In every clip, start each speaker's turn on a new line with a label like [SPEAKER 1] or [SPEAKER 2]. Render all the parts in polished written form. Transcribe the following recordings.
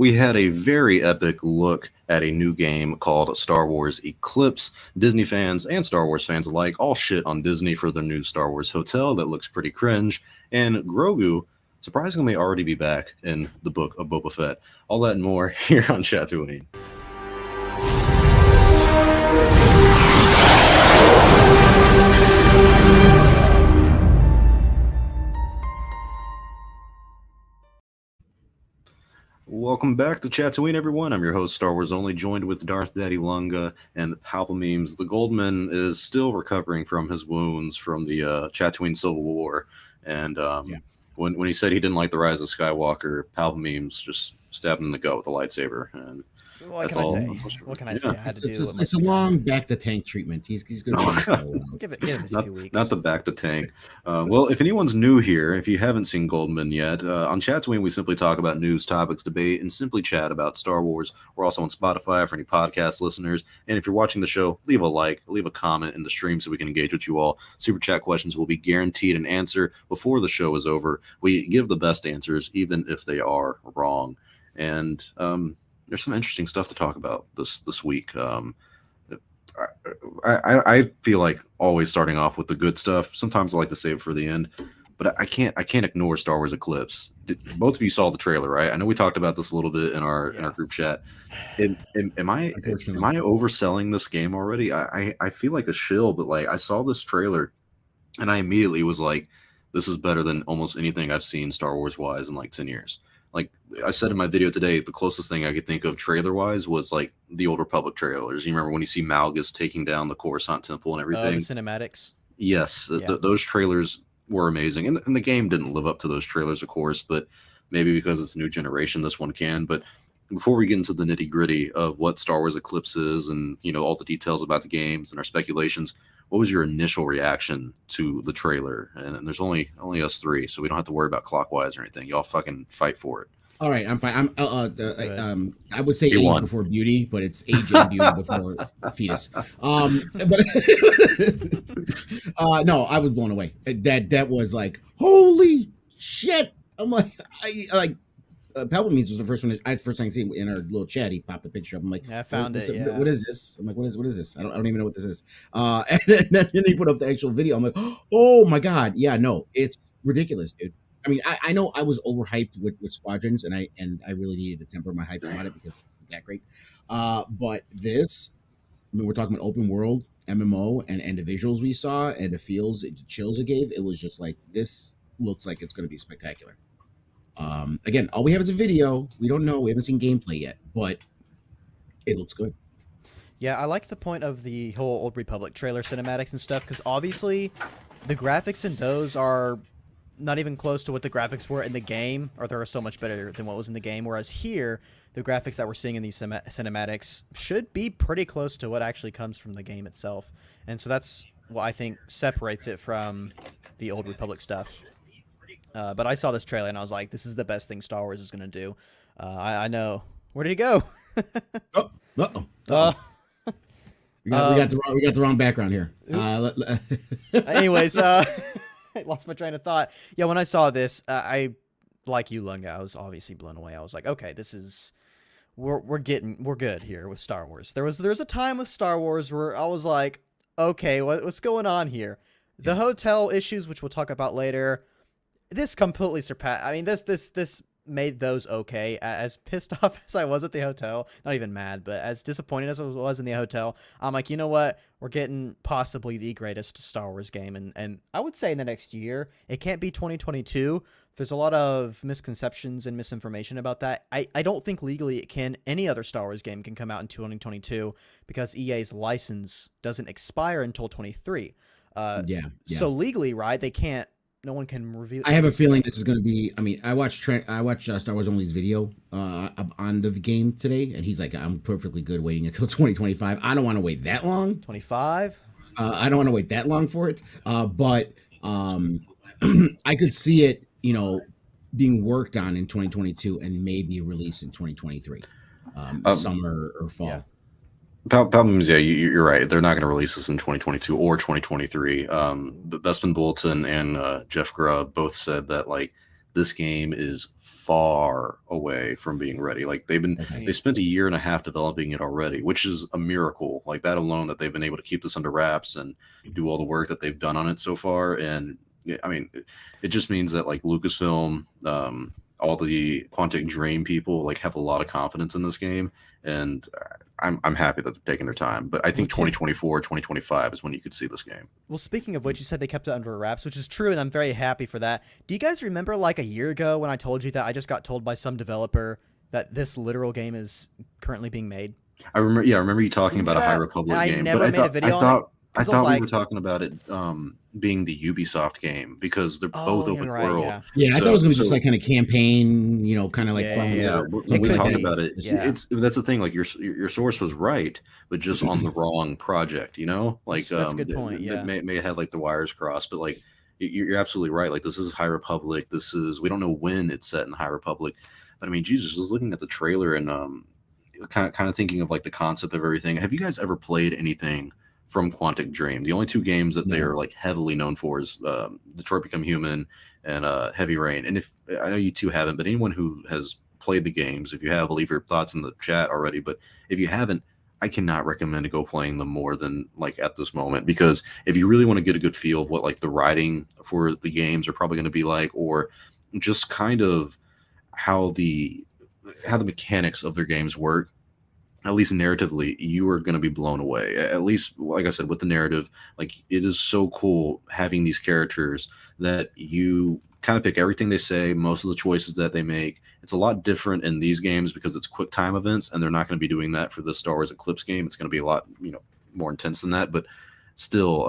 [SPEAKER 1] we had a very epic look at a new game called Star Wars Eclipse. Disney fans and Star Wars fans alike all shit on Disney for their new Star Wars hotel that looks pretty cringe. And Grogu surprisingly already be back in the book of Boba Fett. All that and more here on Chatooine. Welcome back to Chatooine, everyone. I'm your host, Star Wars Only, joined with Darth Daddy Lunga and Palpamemes. The Goldman is still recovering from his wounds from the Chatooine Civil War. And when he said he didn't like the Rise of Skywalker, Palpamemes just stabbed him in the gut with a lightsaber. And
[SPEAKER 2] what can I say? What can I say? I had to do
[SPEAKER 3] it's a long back to tank treatment. He's going to
[SPEAKER 2] give it a few weeks.
[SPEAKER 1] Not the back to tank. Well, if anyone's new here, if you haven't seen Goldman yet, on Chatooine we simply talk about news, topics, debate, and simply chat about Star Wars. We're also on Spotify for any podcast listeners. And if you're watching the show, leave a like, leave a comment in the stream so we can engage with you all. Super chat questions will be guaranteed an answer before the show is over. We give the best answers, even if they are wrong. And there's some interesting stuff to talk about this week. I feel like always starting off with the good stuff. Sometimes I like to save it for the end, but I can't ignore Star Wars Eclipse. Both of you saw the trailer, right? I know we talked about this a little bit in our group chat. Am I overselling this game already? I feel like a shill, but like I saw this trailer and I immediately was like, this is better than almost anything I've seen Star Wars wise in like 10 years. Like I said in my video today, the closest thing I could think of trailer-wise was like the Old Republic trailers. You remember when you see Malgus taking down the Coruscant Temple and everything?
[SPEAKER 2] The cinematics.
[SPEAKER 1] Yes, those trailers were amazing. And the game didn't live up to those trailers, of course, but maybe because it's a new generation, this one can. But before we get into the nitty-gritty of what Star Wars Eclipse is and, you know, all the details about the games and our speculations, what was your initial reaction to the trailer? And there's only us three, so we don't have to worry about clockwise or anything. Y'all fucking fight for it.
[SPEAKER 3] All right, I'm fine. I would say
[SPEAKER 1] You
[SPEAKER 3] age
[SPEAKER 1] won.
[SPEAKER 3] before beauty, but it's age and beauty before fetus. But no, I was blown away. That was like, holy shit! I'm like, Palpamemes was the first one. First time I see him in our little chat. He popped a picture up. I'm like,
[SPEAKER 2] I found it. Yeah.
[SPEAKER 3] What is this? I'm like, what is this? I don't even know what this is. And then he put up the actual video. I'm like, oh my god, yeah, no, it's ridiculous, dude. I mean, I know I was overhyped with Squadrons, and I really needed to temper my hype about it because it's that great. But this, I mean, we're talking about open world MMO, and the visuals we saw and the feels, the chills it gave. It was just like, this looks like it's going to be spectacular. Again, all we have is a video. We don't know. We haven't seen gameplay yet, but it looks good.
[SPEAKER 2] Yeah, I like the point of the whole Old Republic trailer cinematics and stuff, because obviously the graphics in those are not even close to what the graphics were in the game, or they're so much better than what was in the game, whereas here, the graphics that we're seeing in these cinematics should be pretty close to what actually comes from the game itself. And so that's what I think separates it from the Old Republic stuff. But I saw this trailer and I was like, this is the best thing Star Wars is going to do. I know. Where did he go?
[SPEAKER 3] We got the wrong background here.
[SPEAKER 2] Anyways, I lost my train of thought. Yeah, when I saw this, I, like you, Lunga, I was obviously blown away. I was like, okay, this is, we're good here with Star Wars. There was a time with Star Wars where I was like, okay, what's going on here? The hotel issues, which we'll talk about later, this completely surpassed. I mean, this made those okay. As pissed off as I was at the hotel, not even mad, but as disappointed as I was in the hotel, I'm like, you know what? We're getting possibly the greatest Star Wars game, and I would say in the next year. It can't be 2022. There's a lot of misconceptions and misinformation about that. I don't think legally any other Star Wars game can come out in 2022 because EA's license doesn't expire until 23. So legally, right? They can't. No one can reveal.
[SPEAKER 3] I have a feeling this is going to be. I mean, I watched Star Wars Only's video on the game today, and he's like, "I'm perfectly good waiting until 2025. I don't want to wait that long.
[SPEAKER 2] 25.
[SPEAKER 3] I don't want to wait that long for it. But I could see it, being worked on in 2022 and maybe released in 2023, summer or fall."
[SPEAKER 1] Yeah. Palpamemes, yeah, you're right. They're not going to release this in 2022 or 2023. Bespin Bulletin and Jeff Grubb both said that this game is far away from being ready. Like they spent a year and a half developing it already, which is a miracle. Like that alone, that they've been able to keep this under wraps and do all the work that they've done on it so far. And I mean, it just means that like Lucasfilm, all the Quantic Dream people like have a lot of confidence in this game, and I'm happy that they're taking their time. But I think 2024, 2025 is when you could see this game.
[SPEAKER 2] Well, speaking of which, you said they kept it under wraps, which is true, and I'm very happy for that. Do you guys remember like a year ago when I told you that I just got told by some developer that this literal game is currently being made?
[SPEAKER 1] I remember. Yeah, I remember you talking about a High Republic game.
[SPEAKER 2] I never made a video on it.
[SPEAKER 1] I thought we were talking about it being the Ubisoft game because they're both open world.
[SPEAKER 3] Yeah, I thought it was going to be just like kind of campaign, you know, kind of like fun.
[SPEAKER 1] Yeah, when we talked about it, that's the thing. Like your source was right, but just on the wrong project. You know, like
[SPEAKER 2] that's a good point. Yeah,
[SPEAKER 1] may have had like the wires crossed, but like you're absolutely right. Like this is High Republic. We don't know when it's set in High Republic, but I mean, Jesus, I was looking at the trailer and kind of thinking of like the concept of everything. Have you guys ever played anything from Quantic Dream? The only two games that they are like heavily known for is Detroit Become Human and Heavy Rain. And if I know you two haven't, but anyone who has played the games, if you have, leave your thoughts in the chat already. But if you haven't, I cannot recommend to go playing them more than like at this moment, because if you really want to get a good feel of what like the writing for the games are probably going to be like, or just kind of how the mechanics of their games work, at least narratively, you are going to be blown away. At least, like I said, with the narrative, like it is so cool having these characters that you kind of pick everything they say, most of the choices that they make. It's a lot different in these games because it's quick time events, and they're not going to be doing that for the Star Wars Eclipse game. It's going to be a lot, more intense than that. But still,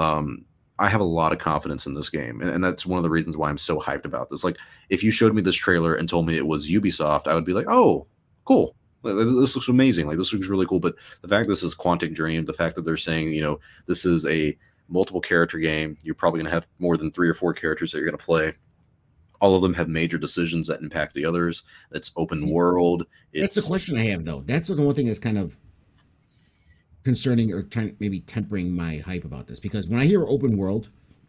[SPEAKER 1] I have a lot of confidence in this game, and that's one of the reasons why I'm so hyped about this. Like, if you showed me this trailer and told me it was Ubisoft, I would be like, oh, cool. This looks amazing. Like, this looks really cool. But the fact this is Quantic Dream, the fact that they're saying, this is a multiple character game, you're probably going to have more than 3 or 4 characters that you're going to play. All of them have major decisions that impact the others. It's open world.
[SPEAKER 3] That's the question I have, though. That's the one thing that's kind of concerning, or maybe tempering my hype about this. Because when I hear open world,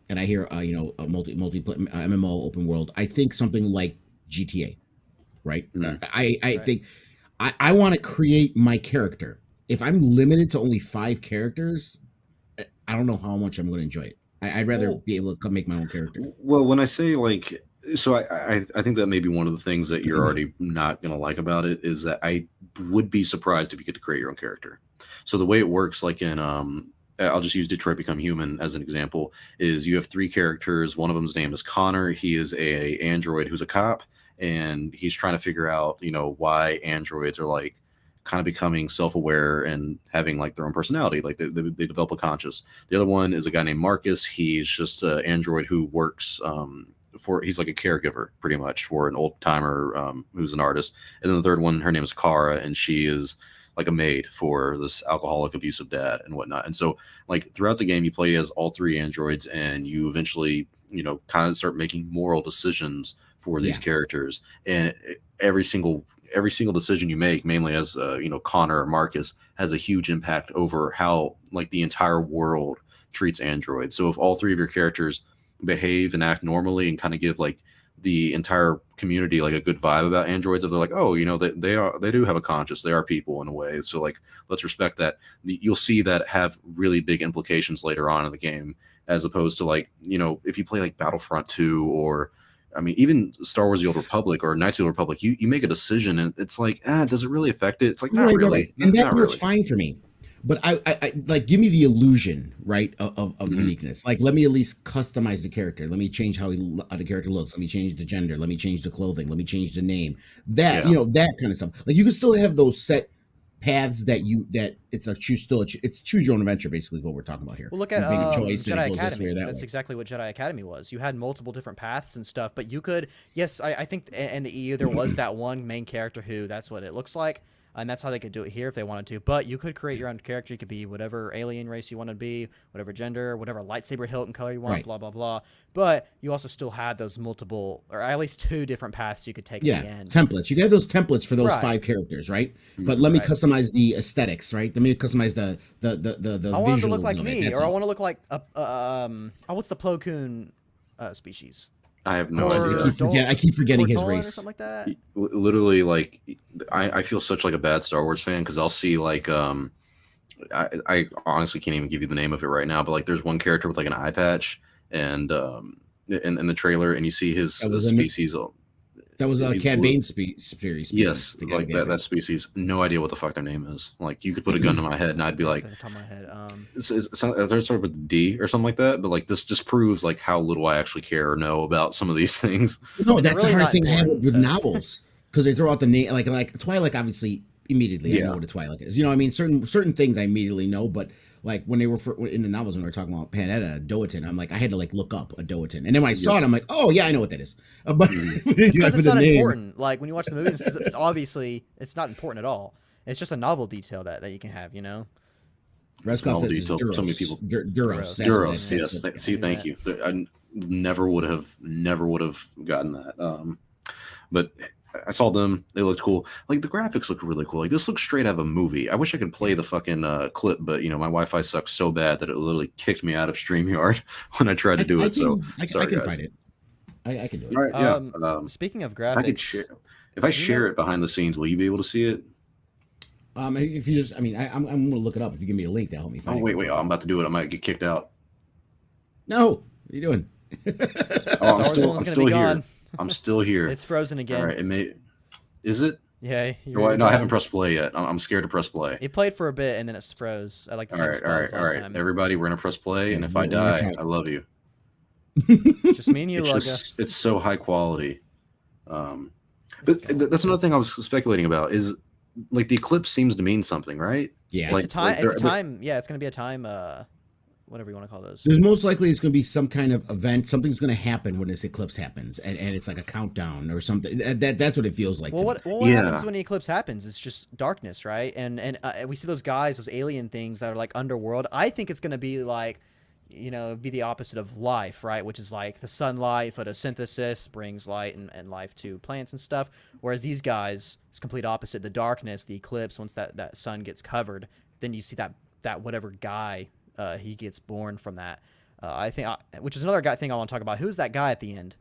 [SPEAKER 3] and I hear a multi MMO open world, I think something like GTA, right?
[SPEAKER 1] Mm.
[SPEAKER 3] I think I want to create my character. If I'm limited to only 5 characters, I don't know how much I'm going to enjoy it. I'd rather be able to make my own character.
[SPEAKER 1] Well, when I say like, so I think that may be one of the things that you're already not going to like about it, is that I would be surprised if you get to create your own character. So the way it works, like in, I'll just use Detroit Become Human as an example, is you have 3 characters. One of them's name is Connor. He is a android who's a cop, and he's trying to figure out, why androids are like kind of becoming self-aware and having like their own personality. Like they develop a conscious. The other one is a guy named Marcus. He's just an android who works he's like a caregiver pretty much for an old timer who's an artist. And then the third one, her name is Kara, and she is like a maid for this alcoholic, abusive dad and whatnot. And so like throughout the game, you play as all 3 androids, and you eventually, kind of start making moral decisions for these characters. And every single decision you make, mainly as Connor or Marcus, has a huge impact over how like the entire world treats androids. So if all 3 of your characters behave and act normally and kind of give like the entire community like a good vibe about androids, if they're like, oh, they do have a conscience, they are people in a way, so like let's respect that, you'll see that have really big implications later on in the game, as opposed to like, if you play like Battlefront 2, or I mean, even Star Wars: The Old Republic or Knights of the Old Republic, you make a decision and it's like, does it really affect it? It's like, not really.
[SPEAKER 3] Right. And that part's fine for me. But I like, give me the illusion, right, of uniqueness. Like, let me at least customize the character. Let me change how the character looks. Let me change the gender. Let me change the clothing. Let me change the name. That that kind of stuff. Like, you can still have those set paths that it's choose your own adventure, basically, is what we're talking about here.
[SPEAKER 2] Well, look at
[SPEAKER 3] Jedi
[SPEAKER 2] Academy. That's exactly what Jedi Academy was. You had multiple different paths and stuff, but you could, I think in the EU there was that one main character who that's what it looks like. And that's how they could do it here if they wanted to. But you could create your own character. You could be whatever alien race you want to be, whatever gender, whatever lightsaber hilt and color you want, blah, blah, blah. But you also still had those multiple, or at least 2 different paths you could take at the end.
[SPEAKER 3] Templates. You can have those templates for those 5 characters, right? But let me customize the aesthetics, right? Let me customize the I
[SPEAKER 2] want it to look like me, or I want to look like what's the Plo Koon species?
[SPEAKER 1] I have no
[SPEAKER 2] Or
[SPEAKER 1] idea.
[SPEAKER 3] I keep forgetting his
[SPEAKER 2] Cortolan or
[SPEAKER 3] race.
[SPEAKER 2] something like that.
[SPEAKER 1] Literally, like I feel such like a bad Star Wars fan because I'll see like I honestly can't even give you the name of it right now, but like there's one character with like an eye patch and in the trailer, and you see his
[SPEAKER 3] That was
[SPEAKER 1] species.
[SPEAKER 3] That was a
[SPEAKER 1] he's
[SPEAKER 3] Cad
[SPEAKER 1] blue.
[SPEAKER 3] Bane species.
[SPEAKER 1] Yes,
[SPEAKER 3] the guy
[SPEAKER 1] like
[SPEAKER 3] with
[SPEAKER 1] that
[SPEAKER 3] androids.
[SPEAKER 1] species. No idea what the fuck their name is. Like you could put a gun to my head and I'd be
[SPEAKER 2] Off
[SPEAKER 1] like,
[SPEAKER 2] the top of my head.
[SPEAKER 1] they're sort of with D or something like that. But like this just proves like how little I actually care or know about some of these things.
[SPEAKER 3] No,
[SPEAKER 2] They're
[SPEAKER 3] that's
[SPEAKER 2] really
[SPEAKER 3] the hardest
[SPEAKER 2] not
[SPEAKER 3] thing I have
[SPEAKER 2] important
[SPEAKER 3] with
[SPEAKER 2] to-
[SPEAKER 3] novels because they throw out the name like Twilight. Obviously, immediately I know
[SPEAKER 1] Yeah.
[SPEAKER 3] what a Twilight is. You know, what I mean, certain things I immediately know, but like when they were in the novels when we were talking about Panetta Doatin, I'm like I had to like look up a Doatin, and then when I saw it, I'm like, oh yeah, I know what that is. But
[SPEAKER 2] It's because it's not important. Like when you watch the movie, it's obviously it's not important at all. It's just a novel detail that you can have, you know.
[SPEAKER 3] Reskov says
[SPEAKER 1] detail.
[SPEAKER 3] Duros.
[SPEAKER 1] So many people.
[SPEAKER 3] Duros.
[SPEAKER 1] Duros,
[SPEAKER 3] That's
[SPEAKER 1] yes. See, thank you. I never would have gotten that. But I saw them. They looked cool. Like the graphics look really cool. Like this looks straight out of a movie. I wish I could play the fucking clip, but you know my Wi-Fi sucks so bad that it literally kicked me out of StreamYard when I tried to do it.
[SPEAKER 3] I can
[SPEAKER 1] guys.
[SPEAKER 3] find it. I can do it.
[SPEAKER 1] All right, yeah.
[SPEAKER 2] Speaking of
[SPEAKER 1] If I could
[SPEAKER 2] graphics,
[SPEAKER 1] share, if I share it behind the scenes, will you be able to see it?
[SPEAKER 3] If you just, I mean, I'm gonna look it up. If you give me a link, that'll help me
[SPEAKER 1] Oh
[SPEAKER 3] find it.
[SPEAKER 1] wait, I'm about to do it. I might get kicked out.
[SPEAKER 3] No, what are you doing?
[SPEAKER 1] Oh, I'm
[SPEAKER 2] Star
[SPEAKER 1] still
[SPEAKER 2] Wars one's gonna
[SPEAKER 1] here.
[SPEAKER 2] be gone.
[SPEAKER 1] I'm still here.
[SPEAKER 2] It's frozen again.
[SPEAKER 1] All right, it may. Is it?
[SPEAKER 2] Yeah.
[SPEAKER 1] No, I haven't pressed play yet. I'm scared to press play.
[SPEAKER 2] It played for a bit and then it froze. I like the
[SPEAKER 1] All
[SPEAKER 2] same
[SPEAKER 1] right,
[SPEAKER 2] spot as
[SPEAKER 1] all
[SPEAKER 2] last
[SPEAKER 1] right.
[SPEAKER 2] time.
[SPEAKER 1] Everybody, we're gonna press play, and if I
[SPEAKER 3] We're gonna
[SPEAKER 1] die,
[SPEAKER 3] try.
[SPEAKER 1] I love you.
[SPEAKER 2] Just me and you, Lugga.
[SPEAKER 1] It's so high quality. But that's another thing I was speculating about is like the eclipse seems to mean something, right?
[SPEAKER 3] Yeah,
[SPEAKER 2] It's
[SPEAKER 1] Like,
[SPEAKER 2] a time. Yeah, it's gonna be a time. Whatever you want to call those.
[SPEAKER 3] there's most likely it's going to be some kind of event. Something's going to happen when this eclipse happens, and it's like a countdown or something. That's what it feels like.
[SPEAKER 2] Well,
[SPEAKER 3] to me.
[SPEAKER 2] what
[SPEAKER 1] Yeah.
[SPEAKER 2] happens when the eclipse happens? It's just darkness, right? And we see those guys, those alien things that are like underworld. I think it's gonna be like, you know, be the opposite of life, right? Which is like the sunlight, photosynthesis brings light and life to plants and stuff. Whereas these guys, it's complete opposite. The darkness, the eclipse. Once that sun gets covered, then you see that whatever guy. He gets born from that. I think, which is another thing I want to talk about. Who's that guy at the end?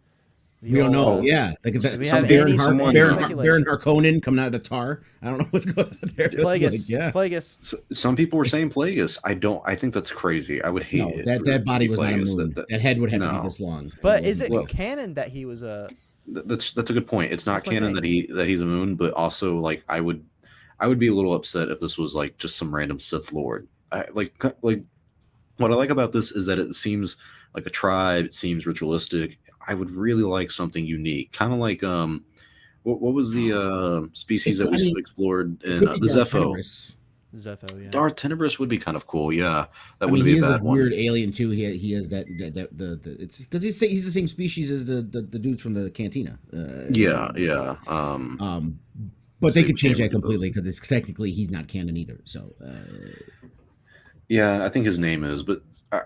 [SPEAKER 3] We don't know. Yeah, like it's
[SPEAKER 2] Do we
[SPEAKER 3] some
[SPEAKER 2] have
[SPEAKER 3] Baron,
[SPEAKER 2] any speculation?
[SPEAKER 3] Baron Harkonnen coming out of the tar. I don't know what's going on there.
[SPEAKER 2] It's Plagueis.
[SPEAKER 3] Like, yeah.
[SPEAKER 2] It's Plagueis.
[SPEAKER 1] Some people were saying Plagueis. I think that's crazy. I would hate
[SPEAKER 3] No,
[SPEAKER 1] it.
[SPEAKER 3] that body was not a
[SPEAKER 1] Plagueis.
[SPEAKER 3] moon. That head would have to
[SPEAKER 1] no.
[SPEAKER 3] be this long.
[SPEAKER 2] But is it
[SPEAKER 1] Well-
[SPEAKER 2] canon that he was a?
[SPEAKER 1] That's a good point. It's not
[SPEAKER 2] That's my
[SPEAKER 1] canon
[SPEAKER 2] thing.
[SPEAKER 1] that he's a moon, but also like I would be a little upset if this was like just some random Sith Lord. Like what I like about this is that it seems like a tribe. It seems ritualistic. I would really like something unique, kind of like what was the species that we explored in the Zepho?
[SPEAKER 2] Zepho, yeah.
[SPEAKER 1] Darth Tenebris would be kind of cool. Yeah, that
[SPEAKER 3] I mean,
[SPEAKER 1] wouldn't
[SPEAKER 3] he
[SPEAKER 1] be a
[SPEAKER 3] is a
[SPEAKER 1] bad one.
[SPEAKER 3] weird alien too. He has that it's because he's the same species as the dudes from the cantina.
[SPEAKER 1] Yeah.
[SPEAKER 3] But they could change
[SPEAKER 1] Same
[SPEAKER 3] that
[SPEAKER 1] with
[SPEAKER 3] completely because technically he's not canon either. So
[SPEAKER 1] Yeah, I think his name is, but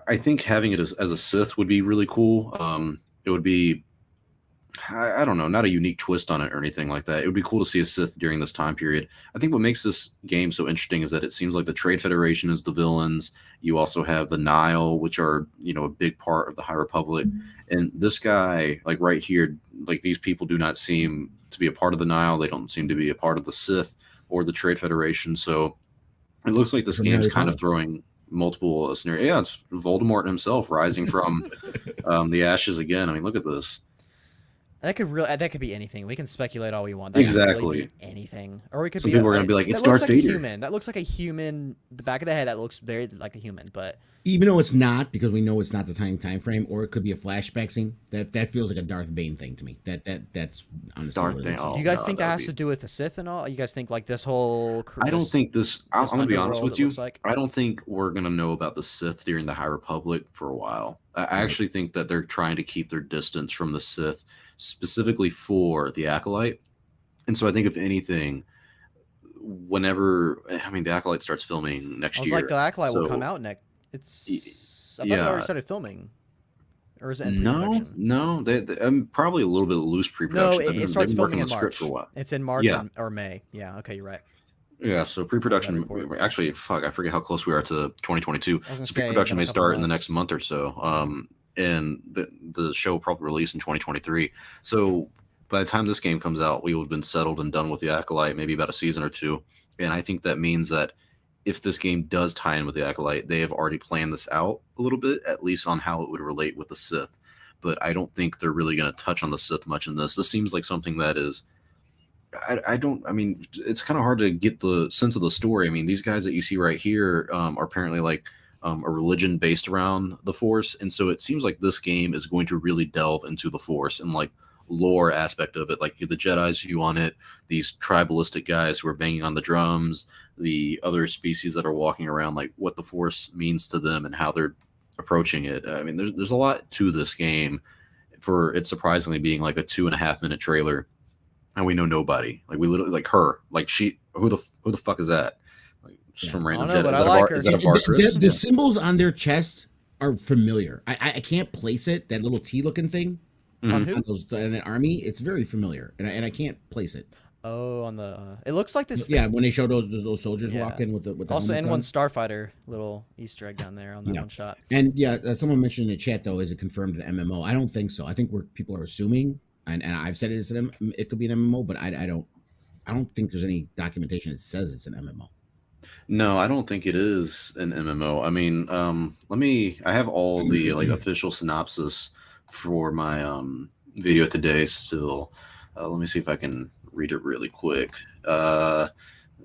[SPEAKER 1] I think having it as a Sith would be really cool. It would be, I don't know, not a unique twist on it or anything like that. It would be cool to see a Sith during this time period. I think what makes this game so interesting is that it seems like the Trade Federation is the villains. You also have the Nile, which are, you know, a big part of the High Republic. And this guy, like right here, like these people do not seem to be a part of the Nile. They don't seem to be a part of the Sith or the Trade Federation. So it looks like this game's kind of throwing multiple scenarios. Yeah, it's Voldemort himself rising from the ashes again. I mean, look at this.
[SPEAKER 2] That could be anything. We can speculate all we want. That could
[SPEAKER 1] Exactly.
[SPEAKER 2] really be anything. Or we could
[SPEAKER 1] Some
[SPEAKER 2] be
[SPEAKER 1] people are gonna be like, it's
[SPEAKER 2] that looks
[SPEAKER 1] Darth
[SPEAKER 2] like
[SPEAKER 1] Vader.
[SPEAKER 2] a human. That looks like a human. The back of the head that looks very like a human, but
[SPEAKER 3] even though it's not, because we know it's not the time frame, or it could be a flashback scene. That feels like a Darth Bane thing to me. That's honestly
[SPEAKER 1] Darth
[SPEAKER 3] what it
[SPEAKER 1] Bane,
[SPEAKER 3] is.
[SPEAKER 1] oh.
[SPEAKER 2] do you guys
[SPEAKER 1] no,
[SPEAKER 2] think
[SPEAKER 1] that
[SPEAKER 2] that
[SPEAKER 1] would
[SPEAKER 2] has
[SPEAKER 1] be-
[SPEAKER 2] to do with the Sith and all? You guys think like this whole?
[SPEAKER 1] I don't think this. I'm gonna be honest
[SPEAKER 2] underworld,
[SPEAKER 1] with
[SPEAKER 2] it
[SPEAKER 1] you.
[SPEAKER 2] looks like?
[SPEAKER 1] I don't think we're gonna know about the Sith during the High Republic for a while. I actually think that they're trying to keep their distance from the Sith, specifically for the Acolyte. And so I think if anything, whenever the Acolyte starts filming next
[SPEAKER 2] I was
[SPEAKER 1] year,
[SPEAKER 2] like, the Acolyte will
[SPEAKER 1] so-
[SPEAKER 2] come out next. It's. I thought it
[SPEAKER 1] yeah.
[SPEAKER 2] already started filming. Or is it in
[SPEAKER 1] No,
[SPEAKER 2] pre-production?
[SPEAKER 1] no, I'm probably a little bit loose pre-production.
[SPEAKER 2] No,
[SPEAKER 1] They've
[SPEAKER 2] it
[SPEAKER 1] been-
[SPEAKER 2] starts
[SPEAKER 1] they've been
[SPEAKER 2] filming
[SPEAKER 1] working
[SPEAKER 2] in
[SPEAKER 1] on the script
[SPEAKER 2] March.
[SPEAKER 1] for a while.
[SPEAKER 2] It's in March
[SPEAKER 1] Yeah.
[SPEAKER 2] or May. Yeah, okay, you're right.
[SPEAKER 1] Yeah, so pre-production.
[SPEAKER 2] report.
[SPEAKER 1] Actually, fuck, I forget how close we are to 2022.
[SPEAKER 2] I was gonna
[SPEAKER 1] So
[SPEAKER 2] say,
[SPEAKER 1] pre-production
[SPEAKER 2] about
[SPEAKER 1] may
[SPEAKER 2] a couple
[SPEAKER 1] start in the
[SPEAKER 2] months.
[SPEAKER 1] next month or so. and the show probably released in 2023. So by the time this game comes out, we would have been settled and done with the Acolyte, maybe about a season or two. And I think that means that if this game does tie in with the Acolyte, they have already planned this out a little bit, at least on how it would relate with the Sith. But I don't think they're really going to touch on the Sith much in this. This seems like something that is. I mean, it's kind of hard to get the sense of the story. I mean, these guys that you see right here are apparently like a religion based around the Force. And so it seems like this game is going to really delve into the Force and like lore aspect of it. Like the Jedi's view on it, these tribalistic guys who are banging on the drums, the other species that are walking around, like what the Force means to them and how they're approaching it. I mean, there's a lot to this game for it surprisingly being like a 2.5 minute trailer, and we know nobody. Like we literally like her, like she, who the fuck is that? Like just some random
[SPEAKER 2] I don't know,
[SPEAKER 1] Jedi.
[SPEAKER 2] but I like her.
[SPEAKER 1] Is that a Varkris?
[SPEAKER 3] The symbols on their chest are familiar. I can't place it. That little T looking thing
[SPEAKER 2] On who?
[SPEAKER 3] on those in an army, it's very familiar, and I can't place it.
[SPEAKER 2] Oh, on the. It looks like this.
[SPEAKER 3] Yeah, when they show those soldiers
[SPEAKER 2] Yeah.
[SPEAKER 3] walk in with the
[SPEAKER 2] Also,
[SPEAKER 3] helmets
[SPEAKER 2] N1
[SPEAKER 3] on.
[SPEAKER 2] Starfighter little Easter egg down there on that
[SPEAKER 3] Yeah.
[SPEAKER 2] one shot.
[SPEAKER 3] And yeah, someone mentioned in the chat though, is it confirmed an MMO? I don't think so. I think people are assuming, and I've said it could be an MMO, but I don't think there's any documentation that says it's an MMO.
[SPEAKER 1] No, I don't think it is an MMO. I mean, I have all the like official synopsis for my video today still. Let me see if I can read it really quick. It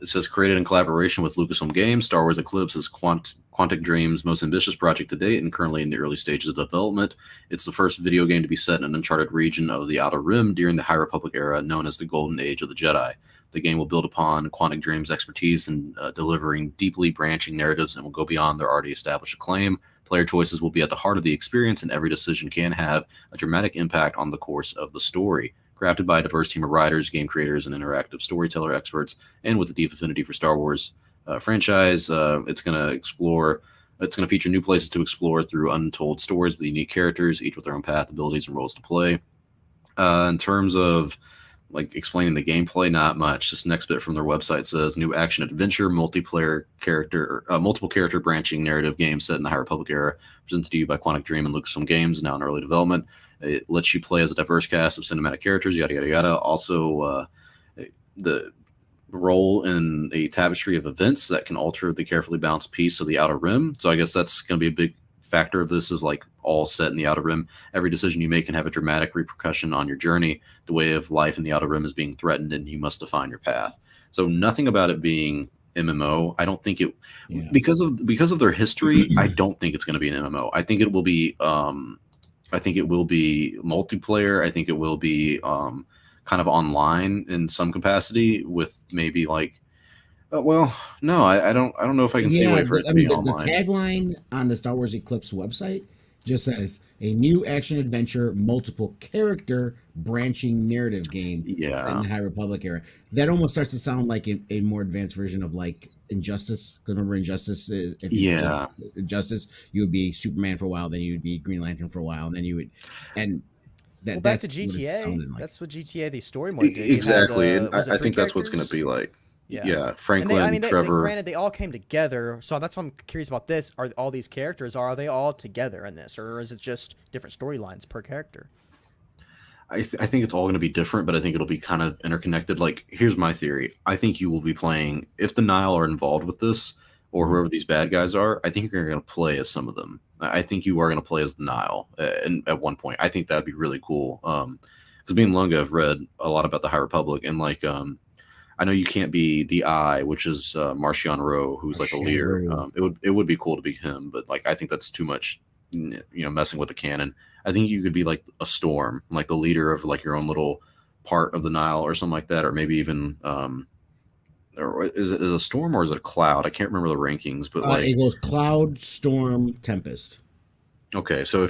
[SPEAKER 1] says created in collaboration with Lucasfilm Games, Star Wars Eclipse is Quantic Dream's most ambitious project to date and currently in the early stages of development. It's the first video game to be set in an uncharted region of the Outer Rim during the High Republic era known as the Golden Age of the Jedi. The game will build upon Quantic Dream's expertise in delivering deeply branching narratives and will go beyond their already established acclaim. Player choices will be at the heart of the experience, and every decision can have a dramatic impact on the course of the story. Crafted by a diverse team of writers, game creators, and interactive storyteller experts, and with a deep affinity for Star Wars franchise, it's going to feature new places to explore through untold stories with unique characters, each with their own path, abilities, and roles to play. In terms of like explaining the gameplay, not much. This next bit from their website says new action adventure, multiple character branching narrative game set in the High Republic era, presented to you by Quantic Dream and Lucasfilm Games, now in early development. It lets you play as a diverse cast of cinematic characters, yada yada yada. Also, the role in a tapestry of events that can alter the carefully balanced piece of the Outer Rim. So I guess that's going to be a big factor of this, is like all set in the Outer Rim. Every decision you make can have a dramatic repercussion on your journey. The way of life in the Outer Rim is being threatened, and you must define your path. So nothing about it being MMO. I don't think it because of their history. I don't think it's going to be an MMO. I think it will be. I think it will be multiplayer. I think it will be kind of online in some capacity with maybe like. Well, no, I don't know if I can see a way for it to be online.
[SPEAKER 3] The tagline on the Star Wars Eclipse website just says a new action adventure, multiple character branching narrative game set in the High Republic era. That almost starts to sound like a more advanced version of like Injustice. Remember Injustice? Injustice, you would be Superman for a while, then you would be Green Lantern for a while, and then you would, and
[SPEAKER 2] Back
[SPEAKER 3] that's
[SPEAKER 2] to GTA.
[SPEAKER 3] like.
[SPEAKER 2] That's what GTA the story mode did.
[SPEAKER 1] Exactly,
[SPEAKER 2] had,
[SPEAKER 1] and I think that's what's going to be like. Yeah, Franklin, Trevor.
[SPEAKER 2] Granted, they all came together, so that's why I'm curious about this. Are all these characters, are they all together in this, or is it just different storylines per character?
[SPEAKER 1] I think it's all going to be different, but I think it'll be kind of interconnected. Like, here's my theory. I think you will be playing, if the Nile are involved with this, or whoever these bad guys are, I think you're going to play as some of them. I think you are going to play as the Nile at one point. I think that'd be really cool. Because me and Lunga have read a lot about the High Republic, and like, I know you can't be the Eye, which is Marchion Ro, who's like a leader. It would be cool to be him, but like I think that's too much, messing with the canon. I think you could be like a Storm, like the leader of like your own little part of the Nile or something like that, or maybe even or is it a Storm or is it a Cloud? I can't remember the rankings, but like
[SPEAKER 3] it goes Cloud, Storm, Tempest.
[SPEAKER 1] Okay, so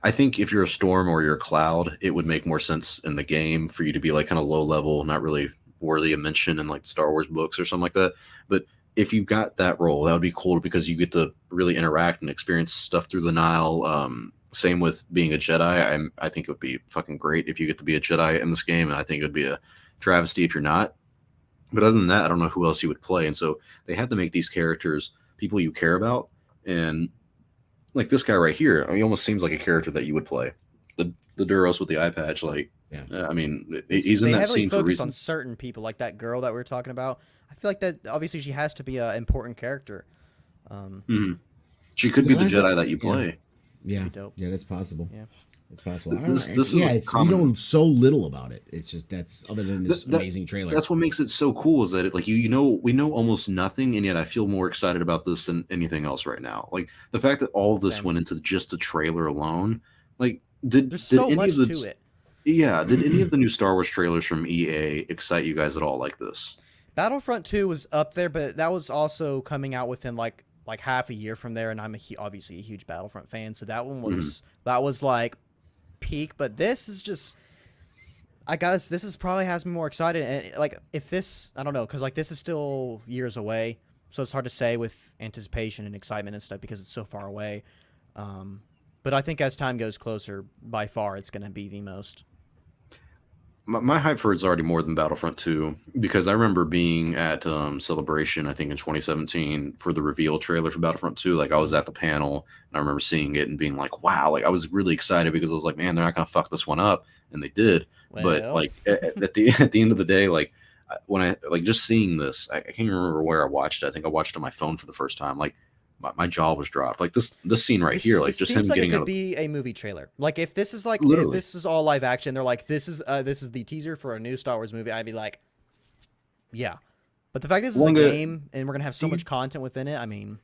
[SPEAKER 1] I think if you're a Storm or you're a Cloud, it would make more sense in the game for you to be like kind of low level, not really worthy of mention in like Star Wars books or something like that. But if you got that role, that would be cool because you get to really interact and experience stuff through the Nile. Same with being a Jedi. I think it would be fucking great if you get to be a Jedi in this game, and I think it would be a travesty if you're not. But other than that, I don't know who else you would play. And so they have to make these characters people you care about. And like this guy right here. I mean, he almost seems like a character that you would play. The Duros with the eye patch, like,
[SPEAKER 3] Yeah.
[SPEAKER 1] I mean,
[SPEAKER 2] They
[SPEAKER 1] he's in that
[SPEAKER 2] heavily
[SPEAKER 1] scene for a
[SPEAKER 2] focused
[SPEAKER 1] reason.
[SPEAKER 2] on certain people, like that girl that we were talking about. I feel like that obviously she has to be an important character.
[SPEAKER 1] Hmm. She could be the Jedi that you
[SPEAKER 3] Yeah.
[SPEAKER 1] play.
[SPEAKER 3] Yeah,
[SPEAKER 2] Be dope.
[SPEAKER 3] yeah, that's possible.
[SPEAKER 2] Yeah.
[SPEAKER 3] It's possible. I don't know.
[SPEAKER 1] This is
[SPEAKER 3] Yeah,
[SPEAKER 1] a
[SPEAKER 3] it's we
[SPEAKER 1] common.
[SPEAKER 3] know so little about it. It's just that's other than this amazing trailer.
[SPEAKER 1] That's what makes it so cool is that like you know we know almost nothing, and yet I feel more excited about this than anything else right now. Like the fact that all this
[SPEAKER 2] Same.
[SPEAKER 1] went into just the trailer alone. Like
[SPEAKER 2] There's so
[SPEAKER 1] any
[SPEAKER 2] much
[SPEAKER 1] of the
[SPEAKER 2] to it.
[SPEAKER 1] yeah, did any of the new Star Wars trailers from EA excite you guys at all like this?
[SPEAKER 2] Battlefront 2 was up there, but that was also coming out within like half a year from there, and I'm obviously a huge Battlefront fan, so that one was like peak. But this is just, this is probably has me more excited. And like if this, I don't know, because like this is still years away, so it's hard to say with anticipation and excitement and stuff because it's so far away. But I think as time goes closer, by far it's going to be the most.
[SPEAKER 1] My hype for it's already more than Battlefront 2 because I remember being at Celebration, I think in 2017 for the reveal trailer for Battlefront 2. Like I was at the panel and I remember seeing it and being like, wow, like I was really excited because I was like, man, they're not going to fuck this one up. And they did. But
[SPEAKER 2] Well.
[SPEAKER 1] like at the end of the day, like when I like just seeing this, I can't even remember where I watched it. I think I watched it on my phone for the first time. Like my jaw was dropped. Like this scene right here, like
[SPEAKER 2] This
[SPEAKER 1] just him
[SPEAKER 2] seems like
[SPEAKER 1] getting
[SPEAKER 2] it
[SPEAKER 1] out
[SPEAKER 2] could
[SPEAKER 1] of
[SPEAKER 2] be a movie trailer. Like if this is like if
[SPEAKER 1] Literally.
[SPEAKER 2] this is all live action, they're like this is the teaser for a new Star Wars movie. I'd be like, yeah. But the fact this is a game and we're gonna have so much content within it, I mean,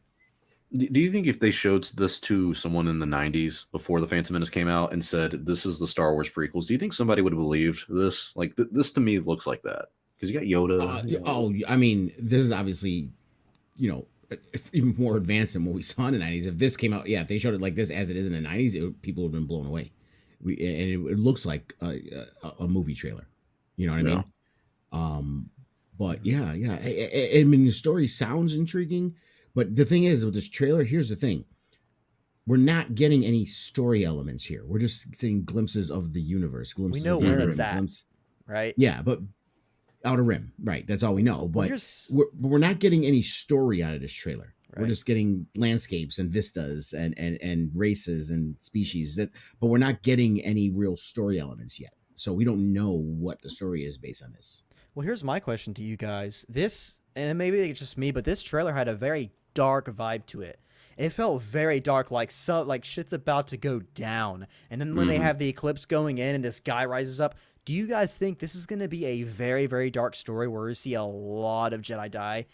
[SPEAKER 1] do you think if they showed this to someone in the 90s before the Phantom Menace came out and said this is the Star Wars prequels, do you think somebody would have believed this? Like this to me looks like that because you got Yoda.
[SPEAKER 3] Oh, I mean, this is obviously, even more advanced than what we saw in the 90s. If this came out, if they showed it like this as it is in the 90s, people would have been blown away. And it looks like a movie trailer. You know what I mean? But yeah. I mean, the story sounds intriguing, but the thing is with this trailer, here's the thing. We're not getting any story elements here. We're just seeing glimpses of the universe. Glimpses
[SPEAKER 2] we know
[SPEAKER 3] of
[SPEAKER 2] where it's at, right?
[SPEAKER 3] Yeah, but Outer Rim, right? That's all we know. But
[SPEAKER 2] Well,
[SPEAKER 3] we're not getting any story out of this trailer.
[SPEAKER 2] Right.
[SPEAKER 3] We're just getting landscapes and vistas and races and species but we're not getting any real story elements yet. So we don't know what the story is based on this.
[SPEAKER 2] Well, here's my question to you guys. This, and maybe it's just me, but this trailer had a very dark vibe to it. It felt very dark, like shit's about to go down. And then when they have the eclipse going in and this guy rises up, do you guys think this is going to be a very, very dark story where we see a lot of Jedi die?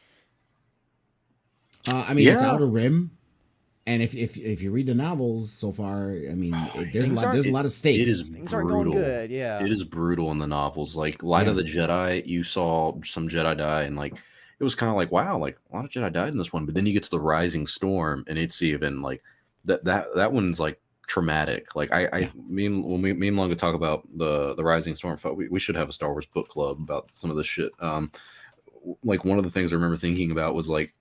[SPEAKER 3] I mean, it's Outer Rim, and if you read the novels so far, I mean, there's a lot of stakes.
[SPEAKER 2] Things aren't going good. Yeah,
[SPEAKER 1] it is brutal in the novels. Like Light of the Jedi, you saw some Jedi die, and like it was kind of like wow, like a lot of Jedi died in this one. But then you get to the Rising Storm, and it's even like that one's like traumatic. Like me and Long to talk about the Rising Storm. We should have a Star Wars book club about some of this shit. Like one of the things I remember thinking about was like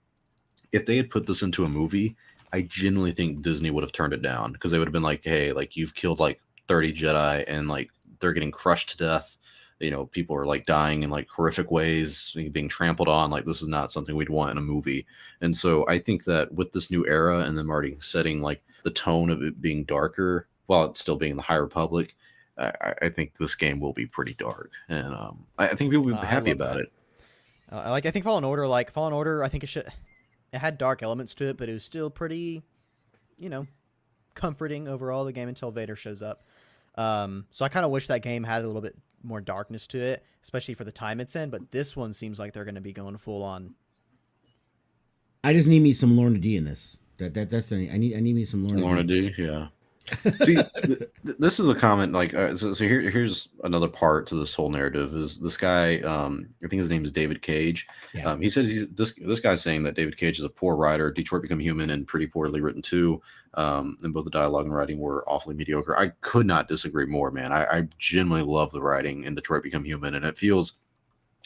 [SPEAKER 1] if they had put this into a movie, I genuinely think Disney would have turned it down because they would have been like, hey, like you've killed like 30 Jedi and like they're getting crushed to death. You know, people are like dying in like horrific ways, being trampled on. Like this is not something we'd want in a movie. And so I think that with this new era and them already setting like the tone of it being darker while it's still being the High Republic, I think this game will be pretty dark. And I think people will be happy about it.
[SPEAKER 2] I think Fallen Order, I think it had dark elements to it, but it was still pretty, comforting overall, the game until Vader shows up. So I kind of wish that game had a little bit more darkness to it, especially for the time it's in, but this one seems like they're going to be going full on.
[SPEAKER 3] I just need me some Lorna D in this. That's the I need me some
[SPEAKER 1] Lorna D. Yeah. See, this is a comment like so here's another part to this whole narrative is this guy I think his name is David Cage. He says this guy's saying that David Cage is a poor writer. Detroit Become Human and pretty poorly written too, and both the dialogue and writing were awfully mediocre. I could not disagree more, man. I genuinely love the writing in Detroit Become Human and it feels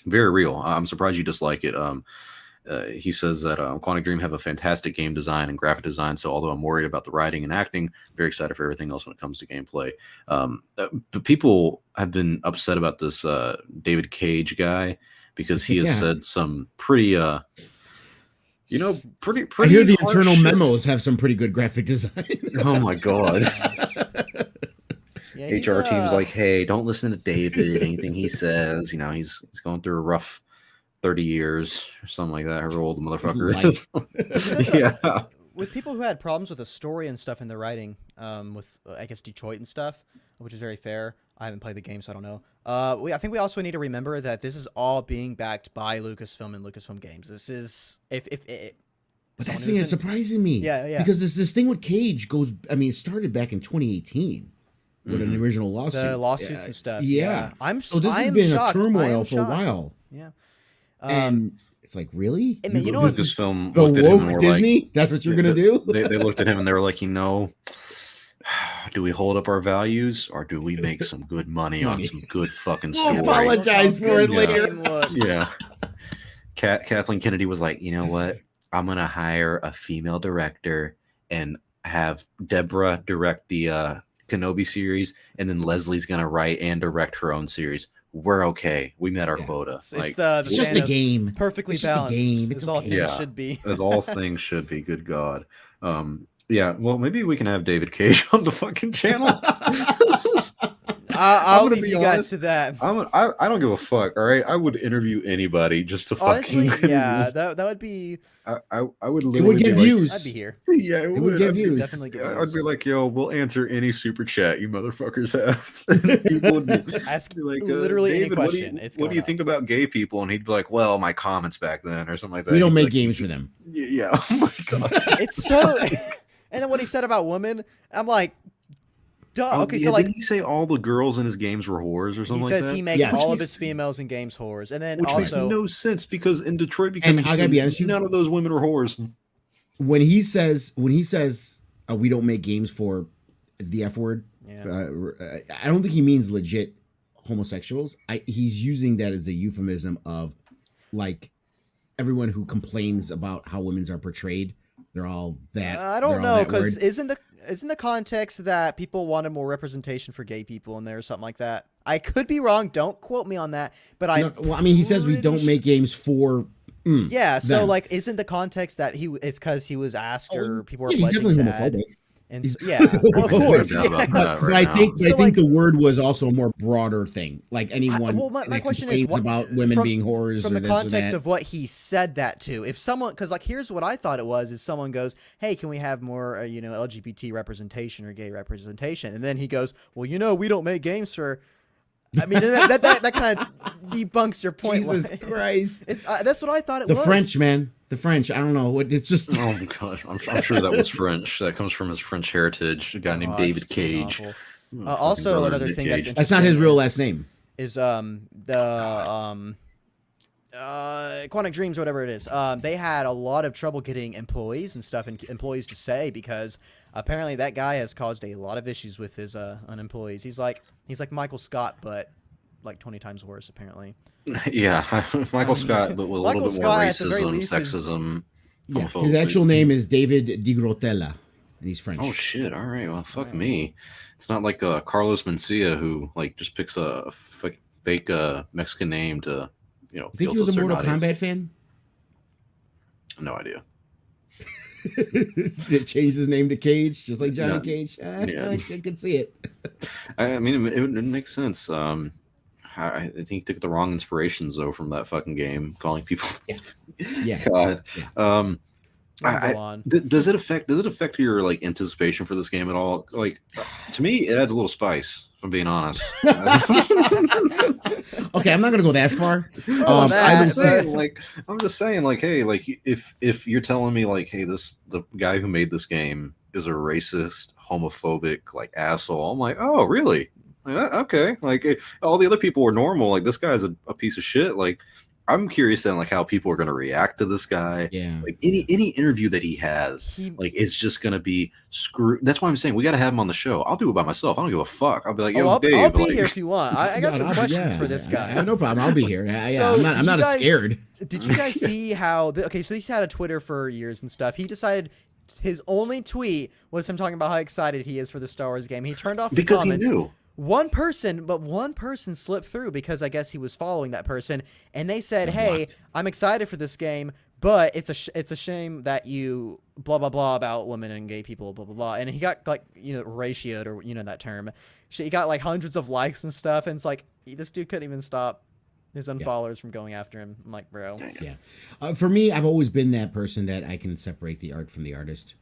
[SPEAKER 1] very real. I'm surprised you dislike it. He says that Quantic Dream have a fantastic game design and graphic design. So although I'm worried about the writing and acting, I'm very excited for everything else when it comes to gameplay. But people have been upset about this David Cage guy because he has said some pretty You know, pretty.
[SPEAKER 3] I hear the
[SPEAKER 1] harsh
[SPEAKER 3] internal
[SPEAKER 1] shit.
[SPEAKER 3] memos have some pretty good graphic design.
[SPEAKER 1] Oh my god.
[SPEAKER 2] Yeah, he's,
[SPEAKER 1] HR team's like, hey, don't listen to David. Anything he says, you know, he's going through a rough 30 years or something like that. However old the motherfucker is. Yeah.
[SPEAKER 2] with people who had problems with the story and stuff in the writing, with I guess Detroit and stuff, which is very fair. I haven't played the game, so I don't know. I think we also need to remember that this is all being backed by Lucasfilm and Lucasfilm Games. This is if
[SPEAKER 3] But that thing is surprising me.
[SPEAKER 2] Yeah.
[SPEAKER 3] Because this thing with Cage goes. I mean, it started back in 2018 with an original lawsuit.
[SPEAKER 2] The lawsuits and stuff.
[SPEAKER 3] Yeah.
[SPEAKER 2] So
[SPEAKER 3] this has
[SPEAKER 2] I'm
[SPEAKER 3] been
[SPEAKER 2] shocked.
[SPEAKER 3] a
[SPEAKER 2] I
[SPEAKER 3] turmoil
[SPEAKER 2] am
[SPEAKER 3] for a
[SPEAKER 2] shocked.
[SPEAKER 3] while.
[SPEAKER 2] Yeah.
[SPEAKER 3] And it's like, really?
[SPEAKER 2] I mean, you know what?
[SPEAKER 1] Lucasfilm
[SPEAKER 3] The
[SPEAKER 1] looked at him and
[SPEAKER 3] woke
[SPEAKER 1] were
[SPEAKER 3] Disney?
[SPEAKER 1] like,
[SPEAKER 3] That's what you're gonna do?
[SPEAKER 1] they looked at him and they were like, you know, do we hold up our values or do we make some good money on some good fucking
[SPEAKER 3] We'll
[SPEAKER 1] story?
[SPEAKER 3] apologize for it
[SPEAKER 2] Good
[SPEAKER 3] later.
[SPEAKER 2] game looks.
[SPEAKER 1] Yeah. Kathleen Kennedy was like, you know what? I'm gonna hire a female director and have Deborah direct the Kenobi series, and then Leslie's gonna write and direct her own series. We're okay. We met our quota.
[SPEAKER 2] It's
[SPEAKER 1] Like,
[SPEAKER 2] the
[SPEAKER 3] It's just a
[SPEAKER 2] Thanos
[SPEAKER 3] game.
[SPEAKER 2] perfectly
[SPEAKER 3] It's just a
[SPEAKER 2] balanced.
[SPEAKER 3] game.
[SPEAKER 2] It's
[SPEAKER 3] It's
[SPEAKER 2] all
[SPEAKER 3] okay.
[SPEAKER 2] things
[SPEAKER 1] Yeah.
[SPEAKER 2] should be.
[SPEAKER 1] as all things should be. Good God. Yeah. Well, maybe we can have David Cage on the fucking channel.
[SPEAKER 2] I'll
[SPEAKER 1] gonna
[SPEAKER 2] leave
[SPEAKER 1] be
[SPEAKER 2] you guys
[SPEAKER 1] honest.
[SPEAKER 2] to that.
[SPEAKER 1] I don't give a fuck. All right. I would interview anybody just to
[SPEAKER 2] Honestly,
[SPEAKER 1] fucking.
[SPEAKER 2] yeah, that would be.
[SPEAKER 1] I would
[SPEAKER 3] It
[SPEAKER 1] literally
[SPEAKER 3] would get
[SPEAKER 1] be like,
[SPEAKER 3] views.
[SPEAKER 2] I'd be here.
[SPEAKER 1] yeah, it
[SPEAKER 3] It would get
[SPEAKER 1] I'd be-
[SPEAKER 3] views.
[SPEAKER 2] Definitely get
[SPEAKER 1] I'd be
[SPEAKER 2] views.
[SPEAKER 1] like, yo, we'll answer any super chat you motherfuckers have. And people would be,
[SPEAKER 2] Ask
[SPEAKER 1] be like,
[SPEAKER 2] literally any
[SPEAKER 1] David,
[SPEAKER 2] question.
[SPEAKER 1] What
[SPEAKER 2] It's
[SPEAKER 1] do you
[SPEAKER 2] going up.
[SPEAKER 1] think about gay people? And he'd be like, well, my comments back then, or something like that.
[SPEAKER 3] We don't
[SPEAKER 1] He'd be
[SPEAKER 3] make
[SPEAKER 1] like,
[SPEAKER 3] games for them.
[SPEAKER 1] Yeah. Oh my god.
[SPEAKER 2] It's so. And then what he said about women, I'm like, duh. Okay,
[SPEAKER 1] yeah,
[SPEAKER 2] so like
[SPEAKER 1] didn't he say all the girls in his games were whores or
[SPEAKER 2] he
[SPEAKER 1] something like
[SPEAKER 2] says
[SPEAKER 1] that?
[SPEAKER 2] he makes
[SPEAKER 3] Yes.
[SPEAKER 2] all of his females in games whores, and then
[SPEAKER 1] Which makes
[SPEAKER 2] also
[SPEAKER 1] no sense because in Detroit,
[SPEAKER 3] And I gotta be honest with you,
[SPEAKER 1] none of those women were whores.
[SPEAKER 3] when he says we don't make games for the F word,
[SPEAKER 2] yeah.
[SPEAKER 3] I don't think he means legit homosexuals. He's using that as the euphemism of like everyone who complains about how women are portrayed. They're all that.
[SPEAKER 2] I
[SPEAKER 3] they're
[SPEAKER 2] don't
[SPEAKER 3] all
[SPEAKER 2] know
[SPEAKER 3] that
[SPEAKER 2] because
[SPEAKER 3] word.
[SPEAKER 2] isn't the context that people wanted more representation for gay people in there or something like that? I could be wrong. Don't quote me on that. But
[SPEAKER 3] Well, I mean, he says we
[SPEAKER 2] pretty
[SPEAKER 3] don't make games for.
[SPEAKER 2] Yeah, so
[SPEAKER 3] them.
[SPEAKER 2] like, isn't the context that it's because he was asked or people were
[SPEAKER 3] Yeah, he's
[SPEAKER 2] pledging
[SPEAKER 3] definitely
[SPEAKER 2] to add?
[SPEAKER 3] homophobic.
[SPEAKER 2] And
[SPEAKER 3] He's-
[SPEAKER 2] yeah, of
[SPEAKER 1] No
[SPEAKER 2] course.
[SPEAKER 1] doubt about
[SPEAKER 2] Yeah.
[SPEAKER 1] that
[SPEAKER 3] But
[SPEAKER 1] right
[SPEAKER 3] I
[SPEAKER 1] now.
[SPEAKER 3] think
[SPEAKER 2] So, like-
[SPEAKER 3] the word was also a more broader thing. Like anyone
[SPEAKER 2] well, my
[SPEAKER 3] that
[SPEAKER 2] question is,
[SPEAKER 3] complains
[SPEAKER 2] what-
[SPEAKER 3] about women
[SPEAKER 2] from-
[SPEAKER 3] being whores
[SPEAKER 2] From
[SPEAKER 3] or
[SPEAKER 2] the
[SPEAKER 3] this or
[SPEAKER 2] context
[SPEAKER 3] that.
[SPEAKER 2] of what he said that to, if someone, because like here's what I thought it was: is someone goes, "Hey, can we have more, LGBT representation or gay representation?" And then he goes, "Well, we don't make games for." I mean, that kind of debunks your point.
[SPEAKER 3] Jesus Christ.
[SPEAKER 2] It's that's what I thought it
[SPEAKER 3] The
[SPEAKER 2] was.
[SPEAKER 3] French, man. The French. I don't know. It's just.
[SPEAKER 1] Oh my gosh, I'm sure that was French. That comes from his French heritage. A guy named
[SPEAKER 2] Gosh,
[SPEAKER 1] David
[SPEAKER 2] it's fucking
[SPEAKER 1] Cage.
[SPEAKER 2] awful.
[SPEAKER 1] Fucking
[SPEAKER 2] Also,
[SPEAKER 1] brother
[SPEAKER 2] another
[SPEAKER 1] Nick
[SPEAKER 2] thing
[SPEAKER 1] Cage.
[SPEAKER 2] that's
[SPEAKER 3] That's not his real last
[SPEAKER 2] interesting
[SPEAKER 3] name.
[SPEAKER 2] is the Quantic Dreams, whatever it is. They had a lot of trouble getting employees and stuff and employees to say because apparently that guy has caused a lot of issues with his employees. He's like Michael Scott, but like 20 times worse apparently.
[SPEAKER 1] Yeah, Michael Scott, but with a
[SPEAKER 2] Michael
[SPEAKER 1] little bit more
[SPEAKER 2] Scott, at the very
[SPEAKER 1] racism,
[SPEAKER 2] least, is-
[SPEAKER 1] sexism.
[SPEAKER 3] Yeah.
[SPEAKER 1] homophobia.
[SPEAKER 3] His actual name is David Di Grotella, and he's French.
[SPEAKER 1] Oh shit! All right, well, fuck
[SPEAKER 2] Yeah.
[SPEAKER 1] me. It's not like Carlos Mencia who like just picks a fake Mexican name to
[SPEAKER 3] You think
[SPEAKER 1] appeal
[SPEAKER 3] he was
[SPEAKER 1] to
[SPEAKER 3] a
[SPEAKER 1] certain
[SPEAKER 3] Mortal
[SPEAKER 1] audience.
[SPEAKER 3] Kombat fan?
[SPEAKER 1] No idea.
[SPEAKER 3] It changed his name to Cage, just like Johnny
[SPEAKER 1] Yeah.
[SPEAKER 3] Cage.
[SPEAKER 1] Yeah.
[SPEAKER 3] I can see it.
[SPEAKER 1] I mean, it makes sense. I think he took the wrong inspirations though from that fucking game, calling people.
[SPEAKER 3] Yeah.
[SPEAKER 1] God.
[SPEAKER 3] Yeah.
[SPEAKER 2] Go on.
[SPEAKER 1] Does it affect your like anticipation for this game at all? Like, to me, it adds a little spice. If I'm being honest.
[SPEAKER 3] Okay, I'm not gonna go that far.
[SPEAKER 2] Oh, that-
[SPEAKER 3] I
[SPEAKER 1] I'm
[SPEAKER 3] would
[SPEAKER 1] just
[SPEAKER 3] say,
[SPEAKER 1] saying, hey, like if you're telling me like, hey, the guy who made this game is a racist, homophobic, like asshole, I'm like, oh, really? Okay. Like all the other people were normal. Like this guy's a piece of shit. Like I'm curious then, like how people are gonna react to this guy.
[SPEAKER 3] yeah.
[SPEAKER 1] Like any interview that he has, like it's just gonna be screw. That's why I'm saying we gotta have him on the show. I'll do it by myself. I don't give a fuck. I'll be like, yo,
[SPEAKER 2] I'll
[SPEAKER 1] Dave,
[SPEAKER 2] be
[SPEAKER 1] like,
[SPEAKER 2] here if you want. I got
[SPEAKER 3] No,
[SPEAKER 2] some
[SPEAKER 3] I'll-
[SPEAKER 2] questions
[SPEAKER 3] yeah,
[SPEAKER 2] for this
[SPEAKER 3] I
[SPEAKER 2] guy.
[SPEAKER 3] have no problem. I'll be here.
[SPEAKER 2] So,
[SPEAKER 3] I'm not.
[SPEAKER 2] did you guys-
[SPEAKER 3] scared.
[SPEAKER 2] Did you guys see how? Okay, so he's had a Twitter for years and stuff. He decided his only tweet was him talking about how excited he is for the Star Wars game. He turned off the
[SPEAKER 1] because
[SPEAKER 2] comments.
[SPEAKER 1] he knew.
[SPEAKER 2] One person slipped through because I guess he was following that person, and they said, "Hey, I'm excited for this game, But it's a shame that you blah blah blah about women and gay people, blah blah blah. And he got like ratioed, or that term. He got like hundreds of likes and stuff, and it's like this dude couldn't even stop his unfollowers from going after him. I'm like, bro.
[SPEAKER 3] Yeah. For me, I've always been that person that I can separate the art from the artist.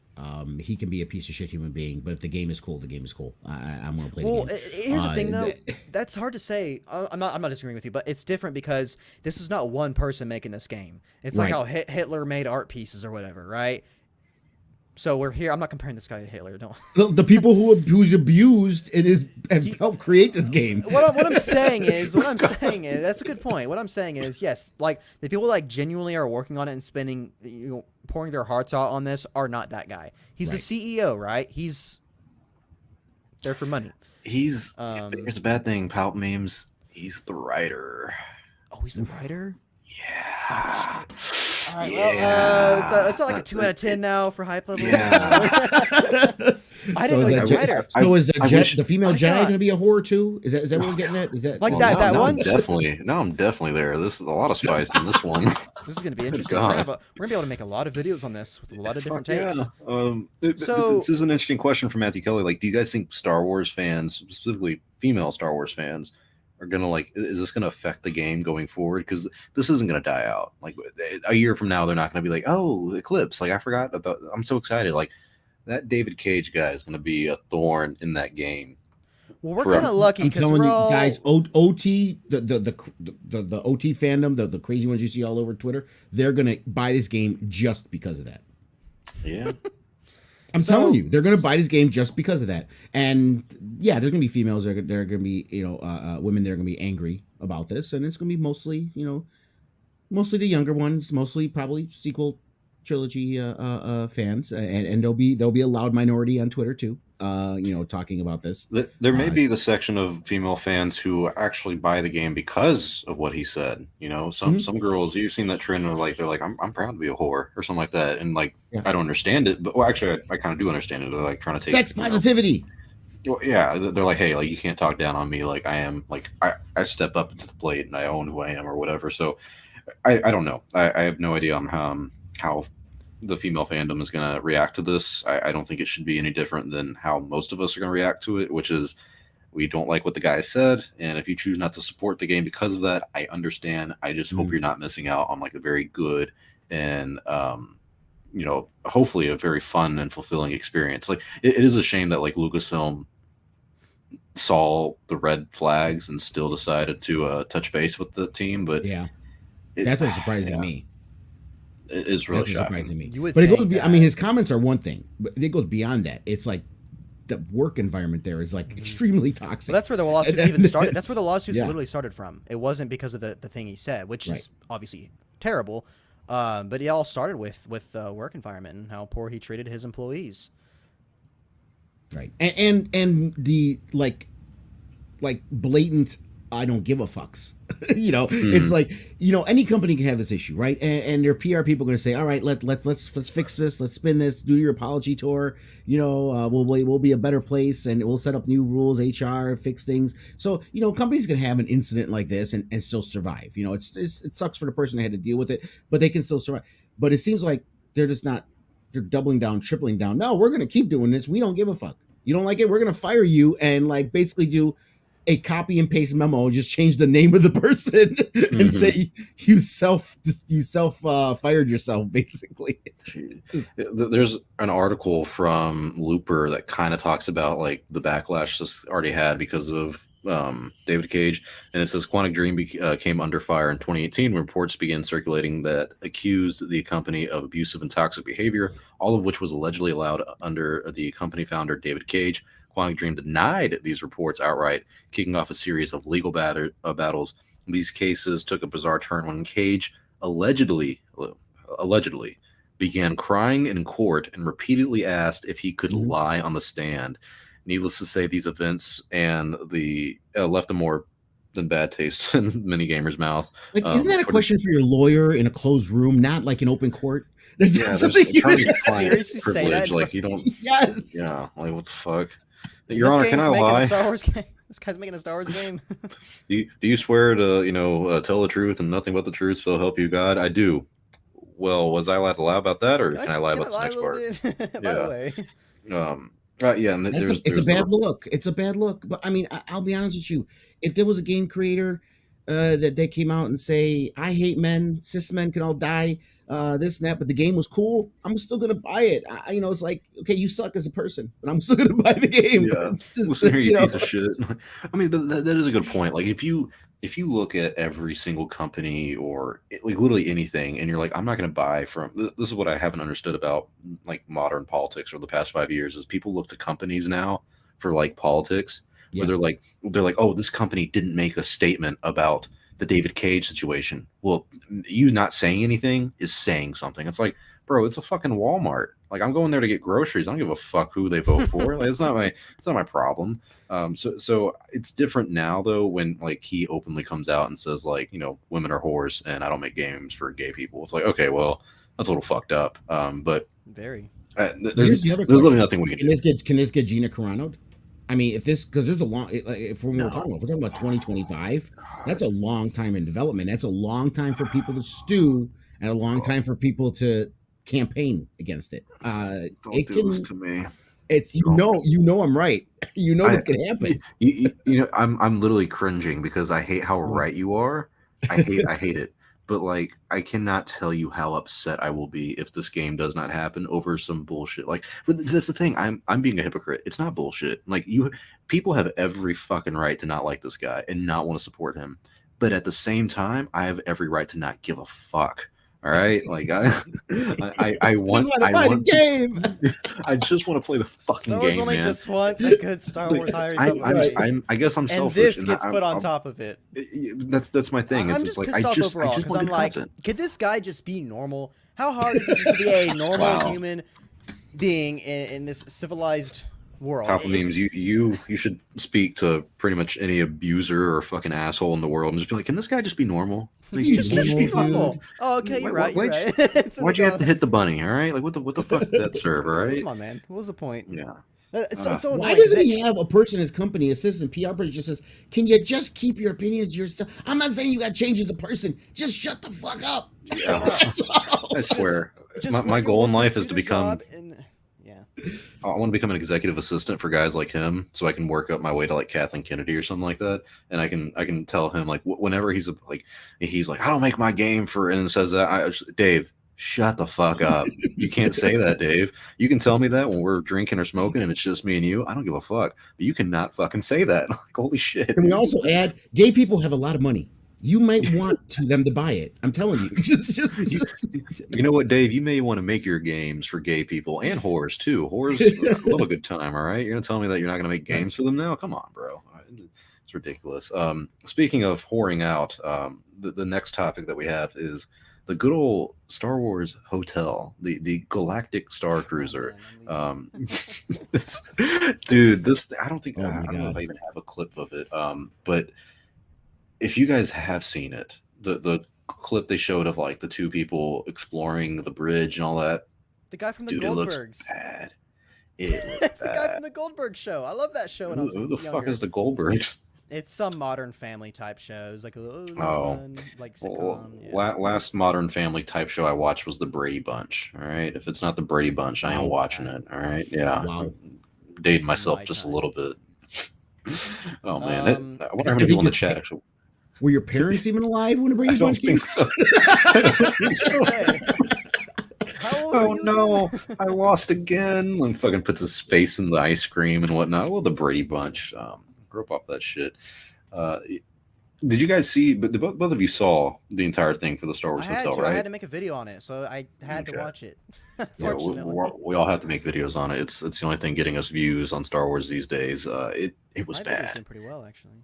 [SPEAKER 3] He can be a piece of shit human being, but if the game is cool, the game is cool. I'm gonna play the game.
[SPEAKER 2] Well, here's the thing, though. That's hard to say. I'm not disagreeing with you, but it's different because this is not one person making this game. It's like how Hitler made art pieces or whatever, right? So we're here. I'm not comparing this guy to Hitler. Don't.
[SPEAKER 3] The people who's abused have helped create this game.
[SPEAKER 2] What I'm saying is that's a good point. What I'm saying is, yes, like the people like genuinely are working on it and spending, pouring their hearts out on this are not that guy. He's the CEO, right? He's there for money.
[SPEAKER 1] Here's a bad thing, Palp memes. He's the writer.
[SPEAKER 2] Oh, he's the writer?
[SPEAKER 1] Yeah.
[SPEAKER 2] All right, well, it's like a 2 out of 10 now for hype level.
[SPEAKER 1] Yeah.
[SPEAKER 2] I didn't know he's a writer.
[SPEAKER 3] So is the female Jedi going to be a whore too? Is that what we're getting at? Is that
[SPEAKER 2] like that
[SPEAKER 1] now
[SPEAKER 2] one?
[SPEAKER 1] I'm definitely there. This is a lot of spice in this one.
[SPEAKER 2] This is going to be interesting. We're going to be able to make a lot of videos on this with a lot of different takes.
[SPEAKER 1] Yeah. This is an interesting question from Matthew Kelly. Like, do you guys think Star Wars fans, specifically female Star Wars fans, are gonna is this gonna affect the game going forward? Because this isn't gonna die out. Like a year from now, they're not gonna be like, oh, Eclipse. Like I forgot about. I'm so excited. Like that David Cage guy is gonna be a thorn in that game.
[SPEAKER 2] Well, we're kind of lucky because
[SPEAKER 3] you guys, OT, the OT fandom, the crazy ones you see all over Twitter, they're gonna buy this game just because of that.
[SPEAKER 1] Yeah.
[SPEAKER 3] I'm telling you, they're going to buy this game just because of that. And yeah, there's going to be females. There are going to be, women that are going to be angry about this. And it's going to be mostly, mostly the younger ones, mostly probably sequel trilogy fans. And there'll be a loud minority on Twitter too, talking about this.
[SPEAKER 1] There may be the section of female fans who actually buy the game because of what he said. Some girls, you've seen that trend of they're like, I'm proud to be a whore or something like that. And I don't understand it, but actually I kind of do understand it. They're like trying to take
[SPEAKER 3] sex positivity.
[SPEAKER 1] Yeah. They're like, hey, you can't talk down on me. Like I am, I step up to the plate and I own who I am or whatever. So I don't know. I have no idea on how the female fandom is going to react to this. I don't think it should be any different than how most of us are going to react to it, which is we don't like what the guy said. And if you choose not to support the game because of that, I understand. I just hope you're not missing out on a very good and, hopefully a very fun and fulfilling experience. It is a shame that Lucasfilm saw the red flags and still decided to touch base with the team. But
[SPEAKER 3] yeah, that's what's surprising me.
[SPEAKER 1] It is really
[SPEAKER 3] surprising me. But it goes. His comments are one thing, but it goes beyond that. It's like the work environment there is extremely toxic.
[SPEAKER 2] Well, that's where the lawsuits even started. That's where the lawsuits literally started from. It wasn't because of the thing he said, which is obviously terrible. But it all started with the work environment and how poor he treated his employees.
[SPEAKER 3] Right, and the blatant I don't give a fucks. It's like, any company can have this issue, right? And their PR people are going to say, all right, let's fix this, let's spin this, do your apology tour. We'll be a better place, and we'll set up new rules, HR, fix things. So companies can have an incident like this and still survive. It sucks for the person that had to deal with it, but they can still survive. But it seems like they're just not. They're doubling down, tripling down. No, we're going to keep doing this. We don't give a fuck. You don't like it, we're going to fire you and basically do a copy and paste memo, just change the name of the person and say you self fired yourself, basically.
[SPEAKER 1] There's an article from Looper that kind of talks about the backlash this already had because of David Cage, and it says Quantic Dream came under fire in 2018 when reports began circulating that accused the company of abusive and toxic behavior, all of which was allegedly allowed under the company founder David Cage. Quantic Dream denied these reports outright, kicking off a series of legal battles. These cases took a bizarre turn when Cage allegedly began crying in court and repeatedly asked if he could lie on the stand. Needless to say, these events and the left a more than bad taste in many gamers' mouths.
[SPEAKER 3] Isn't that a question for your lawyer in a closed room, not in open court? That's something you
[SPEAKER 2] seriously say that.
[SPEAKER 1] You don't.
[SPEAKER 3] Yes.
[SPEAKER 1] Yeah. What the fuck? Your Honor, can I lie?
[SPEAKER 2] This guy's making a Star Wars game.
[SPEAKER 1] Do you swear to tell the truth and nothing but the truth, so help you God? I do. Well, was I allowed to lie about that, or can I lie
[SPEAKER 2] can I
[SPEAKER 1] about this
[SPEAKER 2] lie a
[SPEAKER 1] next
[SPEAKER 2] little
[SPEAKER 1] part?
[SPEAKER 2] bit? By the
[SPEAKER 1] Yeah.
[SPEAKER 2] way,
[SPEAKER 1] Yeah, and
[SPEAKER 3] It's a
[SPEAKER 1] there's
[SPEAKER 3] bad
[SPEAKER 1] the
[SPEAKER 3] look. It's a bad look. But I mean, I'll be honest with you. If there was a game creator that they came out and say, "I hate men, cis men can all die," this and that, but the game was cool, I'm still gonna buy it. It's like, okay, you suck as a person, but I'm still gonna buy the game.
[SPEAKER 1] yeah.
[SPEAKER 3] It's just,
[SPEAKER 1] Listen here, you piece of shit. I mean, but that is a good point. Like if you look at every single company or like literally anything, and you're like, I'm not going to buy from. This is what I haven't understood about like modern politics over the past 5 years is people look to companies now for like politics, where
[SPEAKER 3] yeah.
[SPEAKER 1] they're like, oh, this company didn't make a statement about the David Cage situation. Well, you not saying anything is saying something. It's like, bro, it's a fucking Walmart. Like I'm going there to get groceries. I don't give a fuck who they vote for. Like it's not my problem. So it's different now though when like he openly comes out and says like, women are whores and I don't make games for gay people. It's like, okay, well, that's a little fucked up. But
[SPEAKER 2] very.
[SPEAKER 3] Here's the other
[SPEAKER 1] there's literally
[SPEAKER 3] question:
[SPEAKER 1] nothing we can do.
[SPEAKER 3] Can this get Gina Carano'd? I mean, if this, because there's a long, if we're
[SPEAKER 1] No.
[SPEAKER 3] talking about, if we're talking about 2025, that's a long time in development. That's a long time for people to stew, and a long time for people to campaign against it.
[SPEAKER 1] Don't
[SPEAKER 3] It
[SPEAKER 1] do
[SPEAKER 3] can,
[SPEAKER 1] this to me.
[SPEAKER 3] it's I'm right. You know this can happen.
[SPEAKER 1] I'm literally cringing because I hate how right you are. I hate it. But like I cannot tell you how upset I will be if this game does not happen over some bullshit. Like, but that's the thing. I'm being a hypocrite. It's not bullshit. Like people have every fucking right to not like this guy and not want to support him. But at the same time, I have every right to not give a fuck. All right, like I want
[SPEAKER 3] the game.
[SPEAKER 1] I just want to play the fucking
[SPEAKER 2] Star Wars
[SPEAKER 1] game,
[SPEAKER 2] only
[SPEAKER 1] man.
[SPEAKER 2] just wants a good Star Wars High Republic game.
[SPEAKER 1] I guess I'm
[SPEAKER 2] And
[SPEAKER 1] selfish.
[SPEAKER 2] this gets put on top of it.
[SPEAKER 1] That's my thing.
[SPEAKER 2] I'm
[SPEAKER 1] It's
[SPEAKER 2] just
[SPEAKER 1] like
[SPEAKER 2] pissed off overall because I'm like, could this guy just be normal? How hard is it just to be a normal human being in this civilized world?
[SPEAKER 1] Papa memes, you should speak to pretty much any abuser or fucking asshole in the world and just be like, can this guy just be normal? Like,
[SPEAKER 2] just be normal. Oh, okay, you're right. You're right.
[SPEAKER 1] Why'd you have to hit the bunny? All right, like what the fuck did that serve? All right,
[SPEAKER 2] come on, man. What was the point?
[SPEAKER 1] Yeah.
[SPEAKER 2] It's so
[SPEAKER 3] Why
[SPEAKER 2] annoying,
[SPEAKER 3] doesn't he have a person in his company, assistant PR person, just says, "Can you just keep your opinions to yourself?" I'm not saying you got to change as a person. Just shut the fuck up.
[SPEAKER 1] Yeah. I swear, my goal in life is to become. I want to become an executive assistant for guys like him, so I can work up my way to like Kathleen Kennedy or something like that, and I can tell him like whenever he's like I don't make my game for and says that Dave, shut the fuck up. You can't say that, Dave. You can tell me that when we're drinking or smoking and it's just me and you. I don't give a fuck, but you cannot fucking say that. Like holy shit.
[SPEAKER 3] Can we also add gay people have a lot of money? You might want them to buy it. I'm telling you.
[SPEAKER 1] You know what, Dave? You may want to make your games for gay people and whores too. Whores love a good time. All right, you're gonna tell me that you're not gonna make games for them now? Come on, bro. It's ridiculous. Speaking of whoring out, the next topic that we have is the good old Star Wars hotel, the Galactic Starcruiser. This I don't think I don't know if I even have a clip of it. But if you guys have seen it, the clip they showed of like the two people exploring the bridge and all that,
[SPEAKER 2] the guy from the
[SPEAKER 1] dude,
[SPEAKER 2] Goldbergs.
[SPEAKER 1] It looks bad.
[SPEAKER 2] It's the guy from the Goldberg show. I love that show. When I was
[SPEAKER 1] who the
[SPEAKER 2] younger.
[SPEAKER 1] Fuck is the Goldbergs?
[SPEAKER 2] It's some Modern Family type shows, like a little fun, like
[SPEAKER 1] well,
[SPEAKER 2] sitcom. Yeah.
[SPEAKER 1] Last Modern Family type show I watched was the Brady Bunch. All right, if it's not the Brady Bunch, I ain't watching it. All right, yeah,
[SPEAKER 3] wow.
[SPEAKER 1] Dating myself just a little bit. Oh man, I wonder how many people in the chat actually.
[SPEAKER 3] Were your parents even alive when the Brady Bunch came?
[SPEAKER 1] So. Oh no, I lost again. And fucking puts his face in the ice cream and whatnot. Well, the Brady Bunch. Grew up off that shit. Did you guys see? But both of you saw the entire thing for the Star Wars Hotel, right?
[SPEAKER 2] I had to make a video on it, so I had to watch it.
[SPEAKER 1] Yeah, we all have to make videos on it. It's the only thing getting us views on Star Wars these days. It was bad.
[SPEAKER 2] Did pretty well, actually.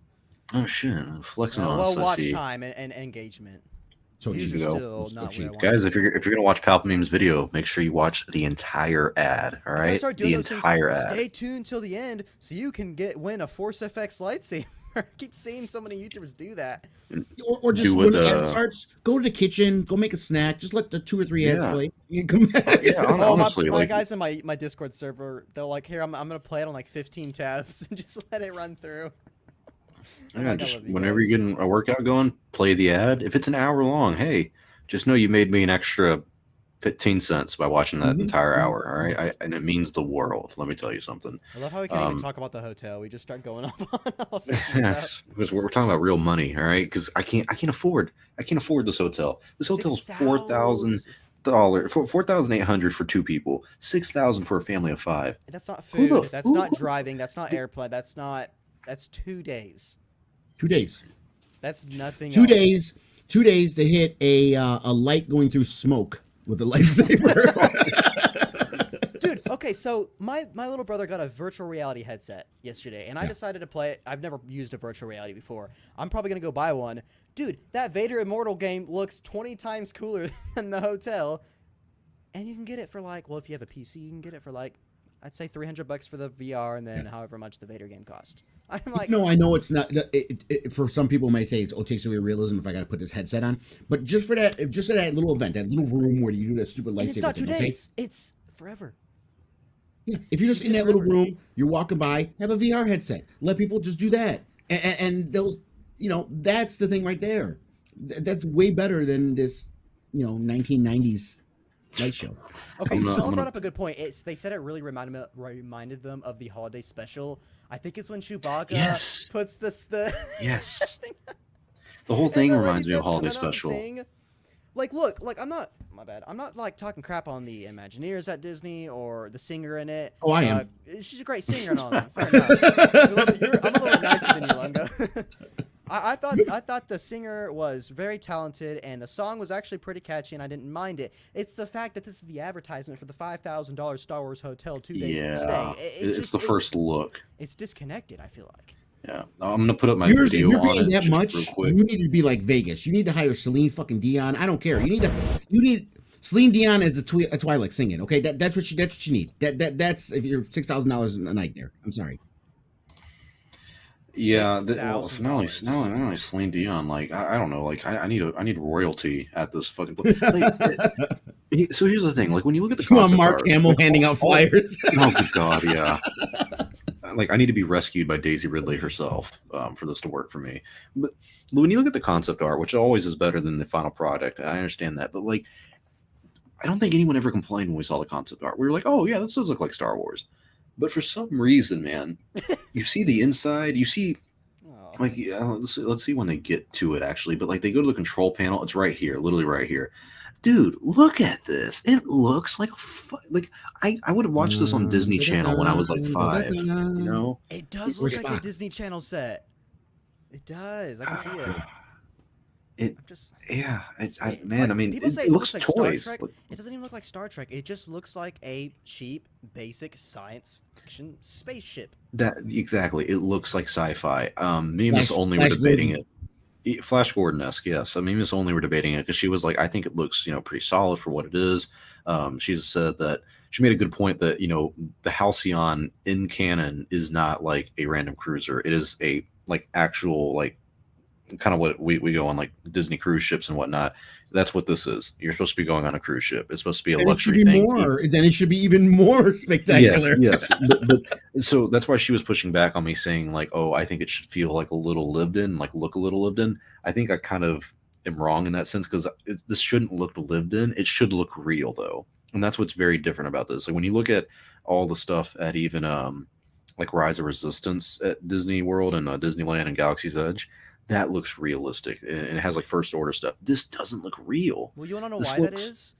[SPEAKER 1] Oh shit! Flexing on us.
[SPEAKER 2] Well, watch time and engagement.
[SPEAKER 3] So
[SPEAKER 1] cheap,
[SPEAKER 2] Guys,
[SPEAKER 1] if you're gonna watch Palpameme's video, make sure you watch the entire ad. All right, the entire ad.
[SPEAKER 2] Stay tuned till the end so you can win a Force FX lightsaber. I keep seeing so many YouTubers do that.
[SPEAKER 3] Or just when the ad starts, go to the kitchen, go make a snack. Just let the 2 or 3 ads play. You come back.
[SPEAKER 1] Yeah, honestly,
[SPEAKER 2] my guys in my Discord server, they're like, "Here, I'm gonna play it on like 15 tabs and just let it run through."
[SPEAKER 1] Yeah, just whenever you're getting a workout going, play the ad. If it's an hour long, hey, just know you made me an extra 15 cents by watching that
[SPEAKER 3] Mhm,
[SPEAKER 1] entire
[SPEAKER 3] mhm.
[SPEAKER 1] hour. All right, and it means the world. Let me tell you something.
[SPEAKER 2] I love how we can't even talk about the hotel. We just start going up on all sorts of stuff.
[SPEAKER 1] Yes, because we're talking about real money. All right, because I can't afford this hotel. This hotel is $4,000, 4,800 for two people, 6,000 for a family of five.
[SPEAKER 2] And that's not
[SPEAKER 1] Who the
[SPEAKER 2] food. That's
[SPEAKER 1] who,
[SPEAKER 2] not
[SPEAKER 1] who the f-
[SPEAKER 2] driving. That's not airplane. That's 2 days.
[SPEAKER 3] 2 days.
[SPEAKER 2] That's nothing
[SPEAKER 3] 2 days.
[SPEAKER 2] else.
[SPEAKER 3] 2 days to hit a light going through smoke with a lightsaber.
[SPEAKER 2] Dude, okay, so my little brother got a virtual reality headset yesterday, and I
[SPEAKER 3] Yeah.
[SPEAKER 2] decided to play it. I've never used a virtual reality before. I'm probably gonna go buy one. Dude, that Vader Immortal game looks 20 times cooler than the hotel, and you can get it for like, well, if you have a PC, you can get it for like, I'd say $300 for the VR, and then
[SPEAKER 3] Yeah.
[SPEAKER 2] however much the Vader game cost. I'm like,
[SPEAKER 3] No, I know it's not. For some people, may say it takes away realism if I got to put this headset on. But just for that little event, that little room where you do that stupid
[SPEAKER 2] and it's
[SPEAKER 3] lightsaber
[SPEAKER 2] not
[SPEAKER 3] thing,
[SPEAKER 2] 2 days. It's forever.
[SPEAKER 3] yeah, if you're just
[SPEAKER 2] You
[SPEAKER 3] in
[SPEAKER 2] get it
[SPEAKER 3] that little
[SPEAKER 2] forever.
[SPEAKER 3] room, you're walking by, have a VR headset. Let people just do that, and those, that's the thing right there. That's way better than this, 1990s light show.
[SPEAKER 2] Okay,
[SPEAKER 1] I'm
[SPEAKER 2] so
[SPEAKER 1] gonna I'm
[SPEAKER 2] someone brought
[SPEAKER 1] gonna
[SPEAKER 2] up a good point. They said it really reminded them of the holiday special. I think it's when Chewbacca
[SPEAKER 1] yes,
[SPEAKER 2] puts the
[SPEAKER 1] yes. The whole
[SPEAKER 2] and
[SPEAKER 1] thing
[SPEAKER 2] the lady
[SPEAKER 1] reminds me of
[SPEAKER 2] starts
[SPEAKER 1] Holiday
[SPEAKER 2] coming up and
[SPEAKER 1] Special.
[SPEAKER 2] sing. Like, look, like I'm not my bad. I'm not like talking crap on the Imagineers at Disney or the singer in it.
[SPEAKER 3] Oh, I am.
[SPEAKER 2] She's a great singer and all that. Fair enough. I'm a little bit nicer than you, Lungo. I thought the singer was very talented and the song was actually pretty catchy and I didn't mind it. It's the fact that this is the advertisement for the $5,000 Star Wars hotel 2 day
[SPEAKER 1] Yeah,
[SPEAKER 2] stay.
[SPEAKER 1] it's the first look.
[SPEAKER 2] It's disconnected. I feel like.
[SPEAKER 1] Yeah, I'm gonna put up my
[SPEAKER 3] If
[SPEAKER 1] video
[SPEAKER 3] you're
[SPEAKER 1] on
[SPEAKER 3] paying
[SPEAKER 1] it
[SPEAKER 3] that
[SPEAKER 1] just real
[SPEAKER 3] much,
[SPEAKER 1] quick.
[SPEAKER 3] you need to be like Vegas. You need to hire Celine fucking Dion. I don't care. You need Celine Dion as the Twilight singing. Okay, that's what you need. That's if you're $6,000 a night there. I'm sorry.
[SPEAKER 1] Yeah, well, not only,
[SPEAKER 2] $6,000.
[SPEAKER 1] not only Celine Dion, like I don't know, like I need royalty at this fucking place. Like, so here's the thing, like when you look at the
[SPEAKER 3] You want
[SPEAKER 1] concept
[SPEAKER 3] Mark
[SPEAKER 1] art,
[SPEAKER 3] Hamill
[SPEAKER 1] like,
[SPEAKER 3] handing out flyers?
[SPEAKER 1] oh good god, yeah. Like I need to be rescued by Daisy Ridley herself for this to work for me. But when you look at the concept art, which always is better than the final product, I understand that. But like, I don't think anyone ever complained when we saw the concept art. We were like, oh yeah, this does look like Star Wars. But for some reason, man, you see the inside, you see
[SPEAKER 2] Oh.
[SPEAKER 1] like yeah, let's see when they get to it actually. But like they go to the control panel, it's right here, literally right here. Dude, look at this. It looks like like I would have watched this on Disney Channel when I was like 5. You know,
[SPEAKER 2] It does
[SPEAKER 1] it,
[SPEAKER 2] look
[SPEAKER 3] Where's
[SPEAKER 2] like a
[SPEAKER 3] Spock?
[SPEAKER 2] Disney Channel set. It does. I can see it.
[SPEAKER 1] it
[SPEAKER 2] I'm just.
[SPEAKER 1] yeah, man.
[SPEAKER 2] Like
[SPEAKER 1] I mean,
[SPEAKER 2] people say
[SPEAKER 1] it
[SPEAKER 2] it
[SPEAKER 1] looks
[SPEAKER 2] looks like Star
[SPEAKER 1] toys.
[SPEAKER 2] Trek. It doesn't even look like Star Trek. It just looks like a cheap, basic science fiction spaceship.
[SPEAKER 1] That exactly. It looks like sci-fi. Me and Miss
[SPEAKER 3] Flash,
[SPEAKER 1] Only were
[SPEAKER 3] Flash
[SPEAKER 1] debating
[SPEAKER 3] Gordon.
[SPEAKER 1] it. Flash Gordon-esque, yes. I mean, Miss Only were debating it because she was like, I think it looks, pretty solid for what it is. She said that she made a good point that, the Halcyon in canon is not like a random cruiser. It is a like actual like kind of what we go on like Disney cruise ships and whatnot. That's what this is. You're supposed to be going on a cruise ship. It's supposed to be a
[SPEAKER 3] Then it should
[SPEAKER 1] luxury
[SPEAKER 3] be
[SPEAKER 1] thing.
[SPEAKER 3] more. Then it should be even more
[SPEAKER 1] Yes,
[SPEAKER 3] spectacular.
[SPEAKER 1] yes. But so that's why she was pushing back on me saying like, oh, I think it should feel like a little lived in, like look a little lived in. I think I kind of am wrong in that sense because this shouldn't look lived in. It should look real though. And that's what's very different about this. Like when you look at all the stuff at even like Rise of Resistance at Disney World and Disneyland and Galaxy's Edge, that looks realistic and it has like first order stuff. This doesn't look real.
[SPEAKER 2] Well, you want to know
[SPEAKER 1] This
[SPEAKER 2] why that
[SPEAKER 1] looks
[SPEAKER 2] is?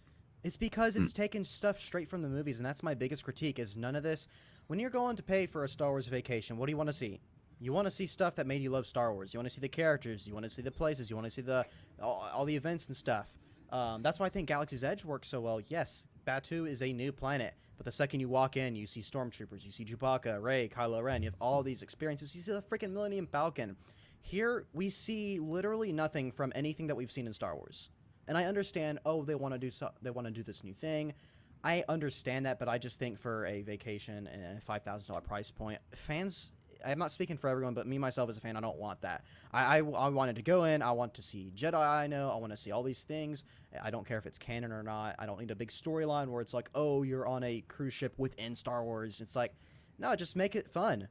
[SPEAKER 2] It's because it's taking stuff straight from the movies, and that's my biggest critique. Is none of this. When you're going to pay for a Star Wars vacation, what do you want to see? You want to see stuff that made you love Star Wars. You want to see the characters. You want to see the places. You want to see all the events and stuff. That's why I think Galaxy's Edge works so well. Yes, Batuu is a new planet, but the second you walk in, you see stormtroopers, you see Chewbacca, Rey, Kylo Ren. You have all these experiences. You see the freaking Millennium Falcon. Here we see literally nothing from anything that we've seen in Star Wars. And I understand, they want to do this new thing. I understand that, but I just think for a vacation and a $5,000 price point, fans, I'm not speaking for everyone, but me myself as a fan, I don't want that. I wanted to go in, I want to see Jedi I know, I want to see all these things. I don't care if it's canon or not. I don't need a big storyline where it's like, oh, you're on a cruise ship within Star Wars. It's like, no, just make it fun.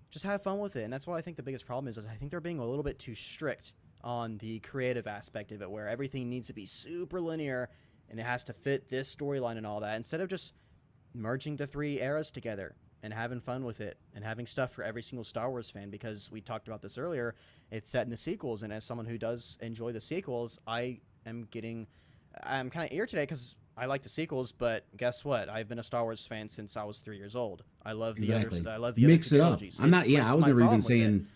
[SPEAKER 2] Just have fun with it. And that's what I think the biggest problem is I think they're being a little bit too strict on the creative aspect of it, where everything needs to be super linear, and it has to fit this storyline and all that, instead of just merging the 3 eras together and having fun with it and having stuff for every single Star Wars fan, because we talked about this earlier, it's set in the sequels, and as someone who does enjoy the sequels, I'm kind of irritated because I like the sequels, but guess what? I've been a Star Wars fan since I was 3 years old. I love the
[SPEAKER 3] Exactly.
[SPEAKER 2] other. I love the
[SPEAKER 3] Mix
[SPEAKER 2] other
[SPEAKER 3] it up.
[SPEAKER 2] trilogies.
[SPEAKER 3] I'm not.
[SPEAKER 2] It's
[SPEAKER 3] I was
[SPEAKER 2] my
[SPEAKER 3] never
[SPEAKER 2] problem
[SPEAKER 3] even
[SPEAKER 2] with it.
[SPEAKER 3] saying.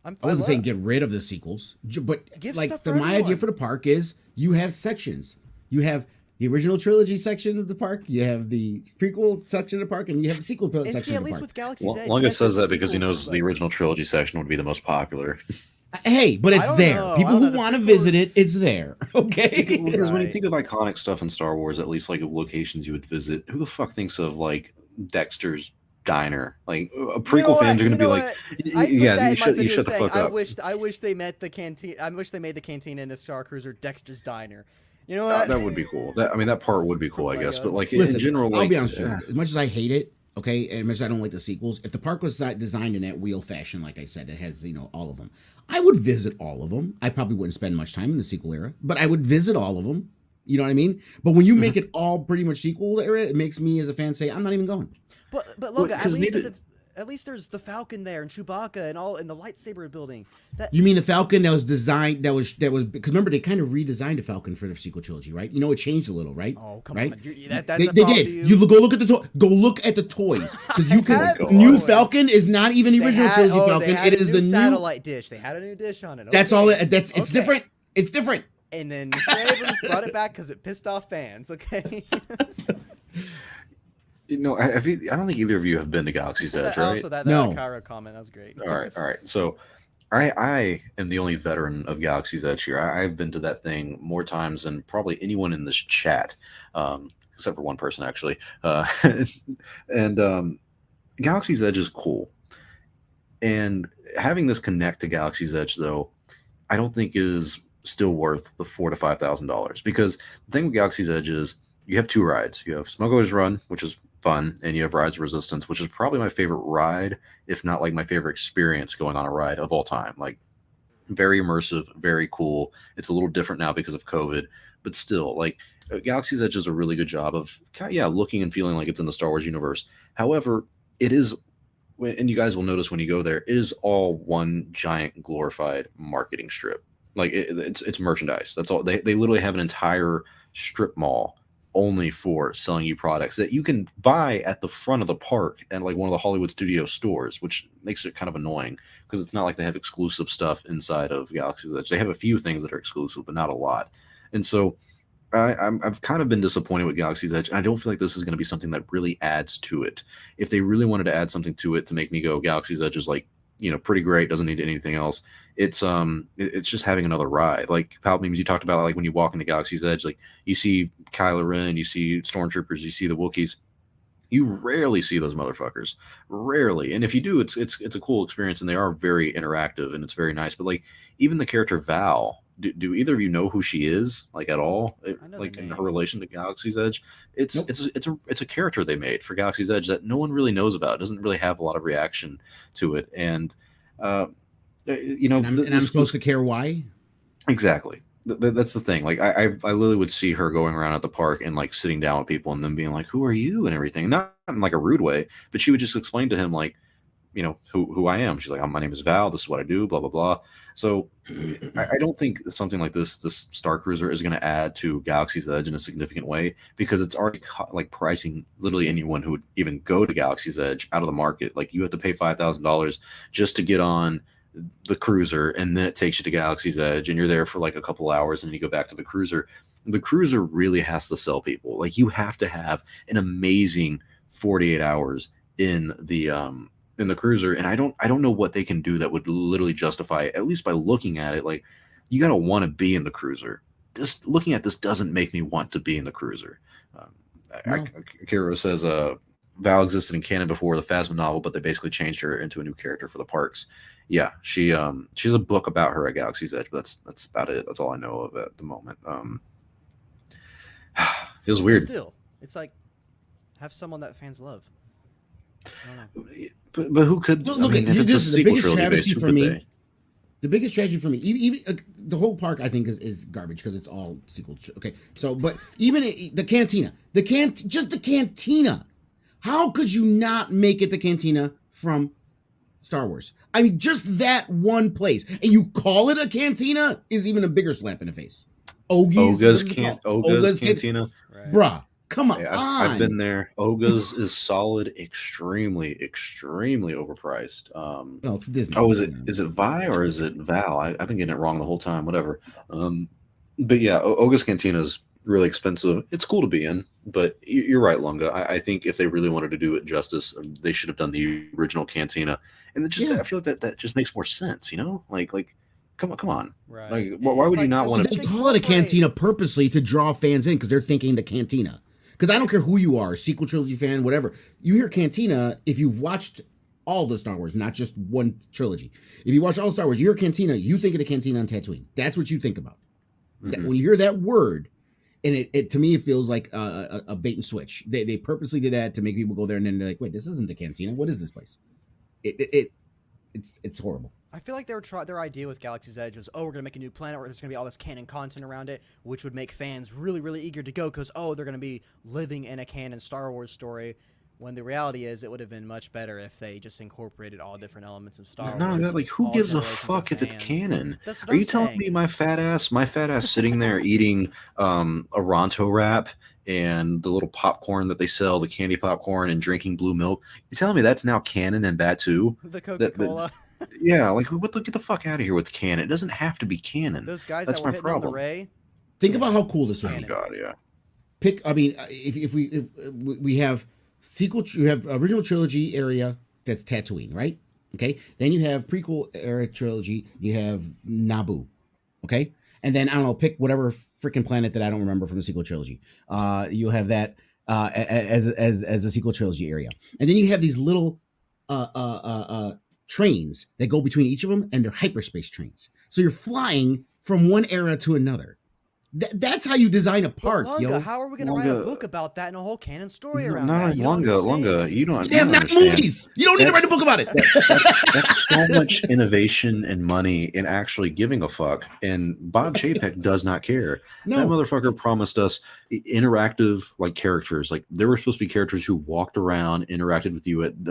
[SPEAKER 3] I
[SPEAKER 2] I
[SPEAKER 3] wasn't saying
[SPEAKER 2] love-
[SPEAKER 3] get rid of the sequels, but
[SPEAKER 2] Give
[SPEAKER 3] like
[SPEAKER 2] stuff for
[SPEAKER 3] my idea
[SPEAKER 2] everyone.
[SPEAKER 3] for the park is you have sections. You have the original trilogy section of the park. You have the prequel section of the park, and you have the sequel
[SPEAKER 2] And
[SPEAKER 3] section
[SPEAKER 2] see,
[SPEAKER 3] of
[SPEAKER 2] at
[SPEAKER 3] the
[SPEAKER 2] least
[SPEAKER 3] park.
[SPEAKER 2] with Galaxy's Edge,
[SPEAKER 1] Lunga
[SPEAKER 2] yes,
[SPEAKER 1] says
[SPEAKER 2] there's
[SPEAKER 1] that because he
[SPEAKER 2] sequels,
[SPEAKER 1] knows
[SPEAKER 2] but-
[SPEAKER 1] the original trilogy section would be the most popular.
[SPEAKER 3] Hey, but
[SPEAKER 2] I
[SPEAKER 3] it's
[SPEAKER 2] don't
[SPEAKER 3] there.
[SPEAKER 2] know. I
[SPEAKER 3] People
[SPEAKER 2] don't know.
[SPEAKER 3] who
[SPEAKER 2] The
[SPEAKER 3] want to visit it,
[SPEAKER 2] prequels-
[SPEAKER 3] it's there. Okay.
[SPEAKER 1] Because when you
[SPEAKER 2] Right.
[SPEAKER 1] think of iconic stuff in Star Wars, at least like locations you would visit, who the fuck thinks of like Dexter's Diner? Like prequel fans are going to be like, yeah, you shut the fuck
[SPEAKER 2] I
[SPEAKER 1] up.
[SPEAKER 2] wish they met the canteen. I wish they made the canteen in the Starcruiser Dexter's Diner. You know
[SPEAKER 1] That,
[SPEAKER 2] what?
[SPEAKER 1] that would be cool. That part would be cool, I guess. But
[SPEAKER 2] Legos.
[SPEAKER 1] like
[SPEAKER 3] Listen,
[SPEAKER 1] in general,
[SPEAKER 3] I'll
[SPEAKER 1] like
[SPEAKER 3] be honest with you. As much as I hate it, okay, and as much as I don't like the sequels, if the park was designed in that wheel fashion, like I said, it has all of them. I would visit all of them. I probably wouldn't spend much time in the sequel era, but I would visit all of them. You know what I mean? But when you make it all pretty much sequel era, it makes me as a fan say, I'm not even going.
[SPEAKER 2] But
[SPEAKER 1] Well,
[SPEAKER 2] look, at
[SPEAKER 1] 'cause
[SPEAKER 2] least
[SPEAKER 1] neither-
[SPEAKER 2] at least there's the Falcon there and Chewbacca and all in the lightsaber building. That
[SPEAKER 3] You mean the Falcon that was designed, that was because remember they kind of redesigned the Falcon for the sequel trilogy, right? It changed a little, right?
[SPEAKER 2] oh come
[SPEAKER 3] right?
[SPEAKER 2] on, that's
[SPEAKER 3] They
[SPEAKER 2] a problem
[SPEAKER 3] did.
[SPEAKER 2] to
[SPEAKER 3] You go look at the go look at the toys because you
[SPEAKER 2] They had
[SPEAKER 3] can.
[SPEAKER 2] the
[SPEAKER 3] New
[SPEAKER 2] toys.
[SPEAKER 3] Falcon is not even the
[SPEAKER 2] They
[SPEAKER 3] original
[SPEAKER 2] had-
[SPEAKER 3] trilogy
[SPEAKER 2] oh,
[SPEAKER 3] Falcon.
[SPEAKER 2] they had
[SPEAKER 3] It
[SPEAKER 2] a
[SPEAKER 3] is the new.
[SPEAKER 2] satellite dish. They had a new dish on it.
[SPEAKER 3] That's
[SPEAKER 2] Okay.
[SPEAKER 3] all. It's
[SPEAKER 2] Okay.
[SPEAKER 3] different. It's different.
[SPEAKER 2] And then Mr. Abrams brought it back because it pissed off fans. Okay.
[SPEAKER 1] I don't think either of you have been to Galaxy's Edge, right?
[SPEAKER 2] Also, that
[SPEAKER 3] No.
[SPEAKER 2] Cairo comment, that was great.
[SPEAKER 1] All right. So I am the only veteran of Galaxy's Edge here. I've been to that thing more times than probably anyone in this chat, except for one person actually. And Galaxy's Edge is cool. And having this connect to Galaxy's Edge, though, I don't think is still worth the $4,000 to $5,000, because the thing with Galaxy's Edge is you have 2 rides. You have Smuggler's Run, which is fun, and you have Rise of Resistance, which is probably my favorite ride, if not like my favorite experience going on a ride of all time. Like very immersive, very cool. It's a little different now because of COVID, but still, like Galaxy's Edge does a really good job of looking and feeling like it's in the Star Wars universe. However, it is, and you guys will notice when you go there, it is all one giant glorified marketing strip. Like it's merchandise. That's all. They literally have an entire strip mall only for selling you products that you can buy at the front of the park and like one of the Hollywood Studio stores, which makes it kind of annoying because it's not like they have exclusive stuff inside of Galaxy's Edge. They have a few things that are exclusive, but not a lot. And so I've kind of been disappointed with Galaxy's Edge, and I don't feel like this is going to be something that really adds to it. If they really wanted to add something to it to make me go, Galaxy's Edge is like, pretty great, doesn't need anything else. It's just having another ride. Like Palpatine, you talked about, like when you walk into Galaxy's Edge, like you see Kylo Ren, you see stormtroopers, you see the Wookiees. You rarely see those motherfuckers, rarely. And if you do, it's a cool experience, and they are very interactive, and it's very nice. But like even the character Val, do either of you know who she is, like at all?
[SPEAKER 2] I know
[SPEAKER 1] Like
[SPEAKER 2] the
[SPEAKER 1] in
[SPEAKER 2] name.
[SPEAKER 1] her relation to Galaxy's Edge,
[SPEAKER 3] Nope.
[SPEAKER 1] it's a character they made for Galaxy's Edge that no one really knows about. It doesn't really have a lot of reaction to it, and
[SPEAKER 3] And I'm supposed to care why?
[SPEAKER 1] exactly. That's the thing. Like I literally would see her going around at the park and like sitting down with people and then being like, "Who are you?" and everything. Not in like a rude way, but she would just explain to him like, who I am. She's like, my name is Val. This is what I do. Blah blah blah. So I don't think something like this Star Cruiser is going to add to Galaxy's Edge in a significant way, because it's already like pricing literally anyone who would even go to Galaxy's Edge out of the market. Like you have to pay $5,000 just to get on the cruiser, and then it takes you to Galaxy's Edge, and you're there for like a couple hours, and then you go back to the cruiser. The cruiser really has to sell people. Like you have to have an amazing 48 hours in the cruiser, and I don't know what they can do that would literally justify, at least by looking at it, like you got to want to be in the cruiser. This looking at this doesn't make me want to be in the cruiser.
[SPEAKER 3] No.
[SPEAKER 1] Kiro says Val existed in canon before the Phasma novel, but they basically changed her into a new character for the parks. Yeah, she has a book about her at Galaxy's Edge, but that's about it. That's all I know of at the moment. Feels weird.
[SPEAKER 2] Still, it's like have someone that fans love. I don't know.
[SPEAKER 1] But who could?
[SPEAKER 3] Look,
[SPEAKER 1] I mean, if it's a
[SPEAKER 3] this is the
[SPEAKER 1] sequel
[SPEAKER 3] biggest
[SPEAKER 1] trilogy
[SPEAKER 3] travesty
[SPEAKER 1] based, who
[SPEAKER 3] for
[SPEAKER 1] could
[SPEAKER 3] me.
[SPEAKER 1] they?
[SPEAKER 3] The biggest tragedy for me, even the whole park, I think is garbage because it's all sequel. Okay, so but even the cantina, just the cantina. How could you not make it the cantina from Star Wars? I mean, just that one place, and you call it a cantina is even a bigger slap in the face. Ogie's, what is it called?
[SPEAKER 1] Oga's
[SPEAKER 3] Oga's
[SPEAKER 1] Cantina.
[SPEAKER 2] Right.
[SPEAKER 3] bruh, come
[SPEAKER 1] Hey, I've
[SPEAKER 3] on.
[SPEAKER 1] been there. Oga's is solid, extremely overpriced.
[SPEAKER 3] Well, it's Disney.
[SPEAKER 1] Oh,
[SPEAKER 3] You know,
[SPEAKER 1] is it
[SPEAKER 3] it's
[SPEAKER 1] Vi or is it Val? I've been getting it wrong the whole time. Whatever. But yeah, Oga's Cantina is really expensive. It's cool to be in, but you're right, Lunga. I think if they really wanted to do it justice, they should have done the original Cantina, and it just
[SPEAKER 3] yeah.
[SPEAKER 1] I feel like that just makes more sense. You know, like come on.
[SPEAKER 2] Right.
[SPEAKER 1] Like, why
[SPEAKER 2] It's
[SPEAKER 1] would you
[SPEAKER 2] like,
[SPEAKER 1] not
[SPEAKER 2] just-
[SPEAKER 1] want
[SPEAKER 3] Well,
[SPEAKER 1] to?
[SPEAKER 3] they
[SPEAKER 2] just
[SPEAKER 3] call it a
[SPEAKER 2] incorporate-
[SPEAKER 3] cantina purposely to draw fans in because they're thinking the cantina. Because I don't care who you are, sequel trilogy fan, whatever. You hear cantina if you've watched all the Star Wars, not just one trilogy. If you watch all Star Wars, you hear cantina, you think of the cantina on Tatooine. That's what you think about.
[SPEAKER 1] Mhm.
[SPEAKER 3] When you hear that word, and it to me it feels like a bait and switch. They purposely did that to make people go there, and then they're like, wait, this isn't the cantina. What is this place? It's horrible.
[SPEAKER 2] I feel like their idea with Galaxy's Edge was, oh, we're gonna make a new planet where there's gonna be all this canon content around it, which would make fans really eager to go because they're gonna be living in a canon Star Wars story. When the reality is, it would have been much better if they just incorporated all different elements of Star
[SPEAKER 1] None
[SPEAKER 2] Wars.
[SPEAKER 1] of that. Like, who
[SPEAKER 2] all
[SPEAKER 1] gives a
[SPEAKER 2] generations of
[SPEAKER 1] fuck if it's
[SPEAKER 2] fans.
[SPEAKER 1] canon?
[SPEAKER 2] That's what
[SPEAKER 1] Are
[SPEAKER 2] I'm
[SPEAKER 1] you telling
[SPEAKER 2] saying.
[SPEAKER 1] me my fat ass sitting there eating a Ronto wrap and the little popcorn that they sell, the candy popcorn, and drinking blue milk? You're telling me that's now canon and bad too?
[SPEAKER 2] The Coca-Cola.
[SPEAKER 1] Yeah, like get the fuck out of here with canon. It doesn't have to be canon.
[SPEAKER 2] Those guys
[SPEAKER 1] That's
[SPEAKER 2] that were
[SPEAKER 1] my
[SPEAKER 2] hitting on the
[SPEAKER 1] problem.
[SPEAKER 2] Ray.
[SPEAKER 3] Think
[SPEAKER 2] Yeah.
[SPEAKER 3] about how cool this would
[SPEAKER 1] Oh
[SPEAKER 3] be.
[SPEAKER 1] god, yeah.
[SPEAKER 3] Pick. I mean, if we have sequel, you have original trilogy area that's Tatooine, right? Okay. Then you have prequel era trilogy. You have Naboo. Okay. And then I don't know, pick whatever freaking planet that I don't remember from the sequel trilogy. You'll have that as a sequel trilogy area, and then you have these little trains that go between each of them, and they're hyperspace trains. So you're flying from one era to another. That's how you design a park,
[SPEAKER 2] But Lunga,
[SPEAKER 3] yo.
[SPEAKER 2] how are we gonna write a
[SPEAKER 1] Lunga-
[SPEAKER 2] book about that and a whole canon story
[SPEAKER 1] No,
[SPEAKER 2] around
[SPEAKER 1] not
[SPEAKER 2] that?
[SPEAKER 1] like
[SPEAKER 2] You don't
[SPEAKER 1] Lunga.
[SPEAKER 2] understand.
[SPEAKER 1] You don't.
[SPEAKER 3] They have not
[SPEAKER 1] understand.
[SPEAKER 3] movies. You don't need to write a book about it.
[SPEAKER 1] That's so much innovation and money in actually giving a fuck. And Bob Chapek does not care. That
[SPEAKER 3] No,
[SPEAKER 1] motherfucker promised us interactive like characters. Like there were supposed to be characters who walked around, interacted with you at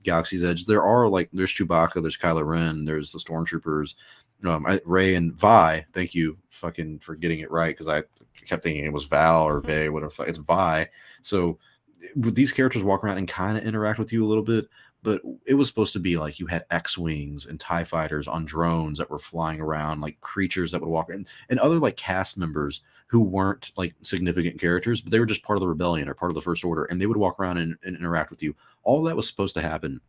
[SPEAKER 1] Galaxy's Edge. There's Chewbacca, there's Kylo Ren, there's the Stormtroopers. Ray and Vi, thank you fucking for getting it right because I kept thinking it was Val or Vay, whatever. It's Vi. So would these characters walk around and kind of interact with you a little bit? But it was supposed to be like you had X-wings and TIE fighters on drones that were flying around, like creatures that would walk in, and other like cast members who weren't like significant characters, but they were just part of the rebellion or part of the First Order, and they would walk around and interact with you. All that was supposed to happen.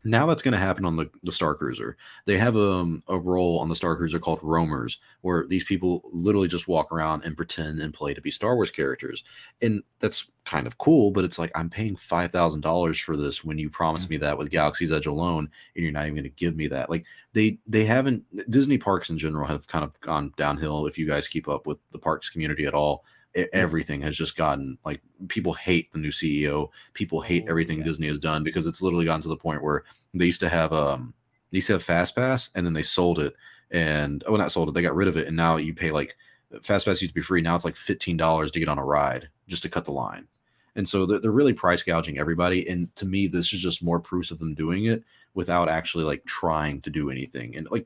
[SPEAKER 1] Now that's going to happen on the Star Cruiser. They have a role on the Star Cruiser called roamers, where these people literally just walk around and pretend and play to be Star Wars characters, and that's kind of cool. But it's like I'm paying $5,000 for this when you promised me that with Galaxy's Edge alone, and you're not even going to give me that. Like they haven't. Disney parks in general have kind of gone downhill. If you guys keep up with the parks community at all, everything has just gotten like people hate the new CEO. People hate everything Disney has done because it's literally gotten to the point where they used to have Fast Pass and then they sold it and not sold it, they got rid of it, and now you pay like Fast Pass used to be free, now it's like $15 to get on a ride just to cut the line. And so they're really price gouging everybody, and to me this is just more proofs of them doing it without actually like trying to do anything. And like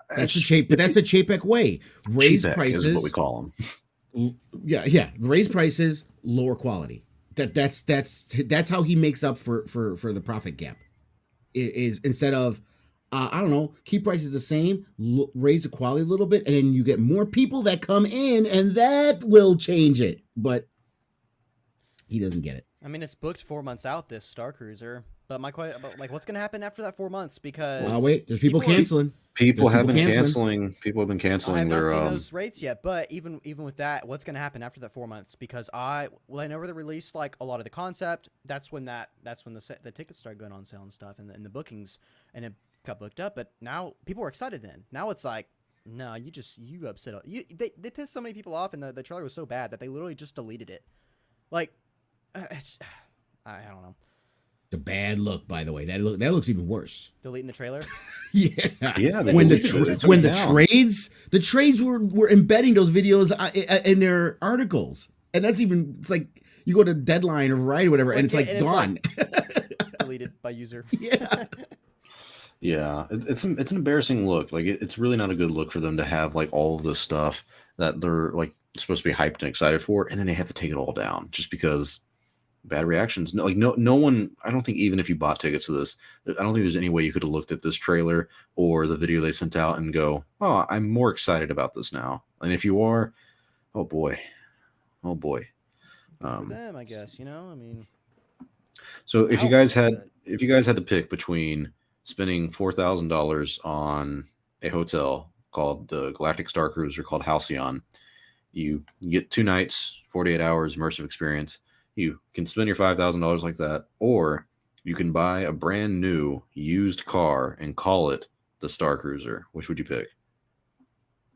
[SPEAKER 3] that's the Chapek way. Raise
[SPEAKER 1] Chapek
[SPEAKER 3] prices.
[SPEAKER 1] is what we call them.
[SPEAKER 3] Yeah. Raise prices, lower quality. That's how he makes up for the profit gap. Is instead of I don't know, keep prices the same, raise the quality a little bit, and then you get more people that come in, and that will change it. But he doesn't get it.
[SPEAKER 2] I mean, it's booked 4 months out, this Star Cruiser. But my question, like, what's gonna happen after that 4 months? Because
[SPEAKER 3] Well, wait, there's people canceling.
[SPEAKER 1] People
[SPEAKER 3] There's
[SPEAKER 1] have been
[SPEAKER 3] people
[SPEAKER 1] canceling. People have been
[SPEAKER 2] I
[SPEAKER 1] canceling
[SPEAKER 2] have not
[SPEAKER 1] their
[SPEAKER 2] seen those rates yet. But even with that, what's gonna happen after that 4 months? Because I know where they released like a lot of the concept. That's when the tickets started going on sale and stuff, and the bookings, and it got booked up. But now people were excited. Then now it's like, no, you upset. They pissed so many people off, and the trailer was so bad that they literally just deleted it. Like, I don't know.
[SPEAKER 3] The bad look, by the way. That looks even worse.
[SPEAKER 2] Deleting the trailer.
[SPEAKER 3] Yeah.
[SPEAKER 1] Yeah,
[SPEAKER 3] When
[SPEAKER 1] they took
[SPEAKER 3] when
[SPEAKER 1] it
[SPEAKER 3] the
[SPEAKER 1] down.
[SPEAKER 3] trades were embedding those videos in their articles, and that's even it's like you go to Deadline or Variety or whatever, and it's
[SPEAKER 2] Click
[SPEAKER 3] like
[SPEAKER 2] it, and
[SPEAKER 3] gone.
[SPEAKER 2] Deleted by user.
[SPEAKER 3] Yeah.
[SPEAKER 1] Yeah, it's an embarrassing look. Like it's really not a good look for them to have like all of this stuff that they're like supposed to be hyped and excited for, and then they have to take it all down just because bad reactions. No, like no one. I don't think even if you bought tickets to this, I don't think there's any way you could have looked at this trailer or the video they sent out and go, "Oh, I'm more excited about this now." And if you are, oh boy, oh boy.
[SPEAKER 2] Good for
[SPEAKER 1] Um,
[SPEAKER 2] them, I guess. I mean,
[SPEAKER 1] so
[SPEAKER 2] I don't mind, but
[SPEAKER 1] if you guys had to pick between spending $4,000 on a hotel called the Galactic Starcruiser called Halcyon, you get 2 nights, 48 hours immersive experience. You can spend your $5,000 like that, or you can buy a brand new used car and call it the Starcruiser. Which would you pick?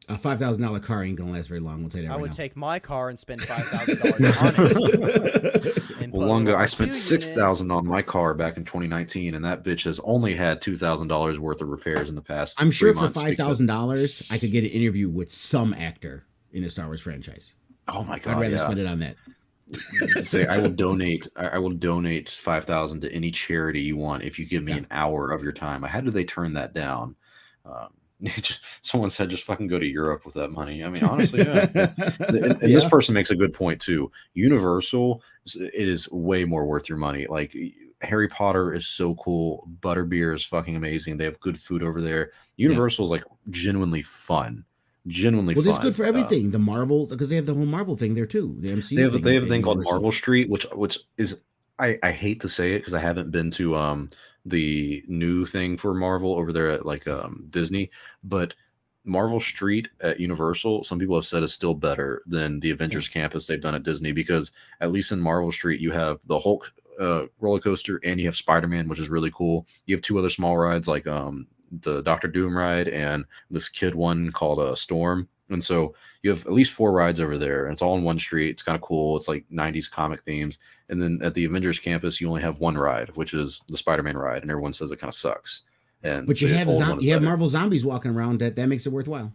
[SPEAKER 3] A $5,000 car ain't gonna last very long. We'll tell you that
[SPEAKER 2] I
[SPEAKER 3] right
[SPEAKER 2] would
[SPEAKER 3] now.
[SPEAKER 2] take my car and spend $5,000 on it. And
[SPEAKER 1] Well,
[SPEAKER 2] put a
[SPEAKER 1] Lunga,
[SPEAKER 2] little
[SPEAKER 1] I
[SPEAKER 2] R2
[SPEAKER 1] spent
[SPEAKER 2] unit.
[SPEAKER 1] 6,000 on my car back in 2019, and that bitch has only had $2,000 worth of repairs in the past.
[SPEAKER 3] I'm sure
[SPEAKER 1] 3
[SPEAKER 3] for
[SPEAKER 1] months because-
[SPEAKER 3] $5,000 I could get an interview with some actor in the Star Wars franchise.
[SPEAKER 1] Oh my
[SPEAKER 3] I'd
[SPEAKER 1] god!
[SPEAKER 3] rather
[SPEAKER 1] Yeah.
[SPEAKER 3] spend it on that.
[SPEAKER 1] Say I will donate. I will donate 5,000 to any charity you want if you give me
[SPEAKER 3] Yeah.
[SPEAKER 1] an hour of your time. How do they turn that down? Someone said just fucking go to Europe with that money. I mean, honestly, yeah. And this
[SPEAKER 3] Yeah.
[SPEAKER 1] person makes a good point too. Universal, it is way more worth your money. Like Harry Potter is so cool. Butterbeer is fucking amazing. They have good food over there. Universal is like genuinely fun. Genuinely
[SPEAKER 3] Well,
[SPEAKER 1] fun.
[SPEAKER 3] it's good for everything. The Marvel, because they have the whole Marvel thing there too. The MCU
[SPEAKER 1] They have a
[SPEAKER 3] at
[SPEAKER 1] thing called
[SPEAKER 3] Universal.
[SPEAKER 1] Marvel Street, which is I hate to say it because I haven't been to the new thing for Marvel over there at like Disney, but Marvel Street at Universal, some people have said is still better than the Avengers campus they've done at Disney because at least in Marvel Street you have the Hulk roller coaster and you have Spider-Man, which is really cool. You have two other small rides like the Doctor Doom ride and this kid one called Storm. And so you have at least 4 rides over there, and it's all in one street. It's kind of cool. It's like 90s comic themes. And then at the Avengers campus, you only have one ride, which is the Spider-Man ride, and everyone says it kind of sucks. And
[SPEAKER 3] But you
[SPEAKER 1] the
[SPEAKER 3] have
[SPEAKER 1] old one is
[SPEAKER 3] you have
[SPEAKER 1] better.
[SPEAKER 3] Marvel zombies walking around. That makes it worthwhile.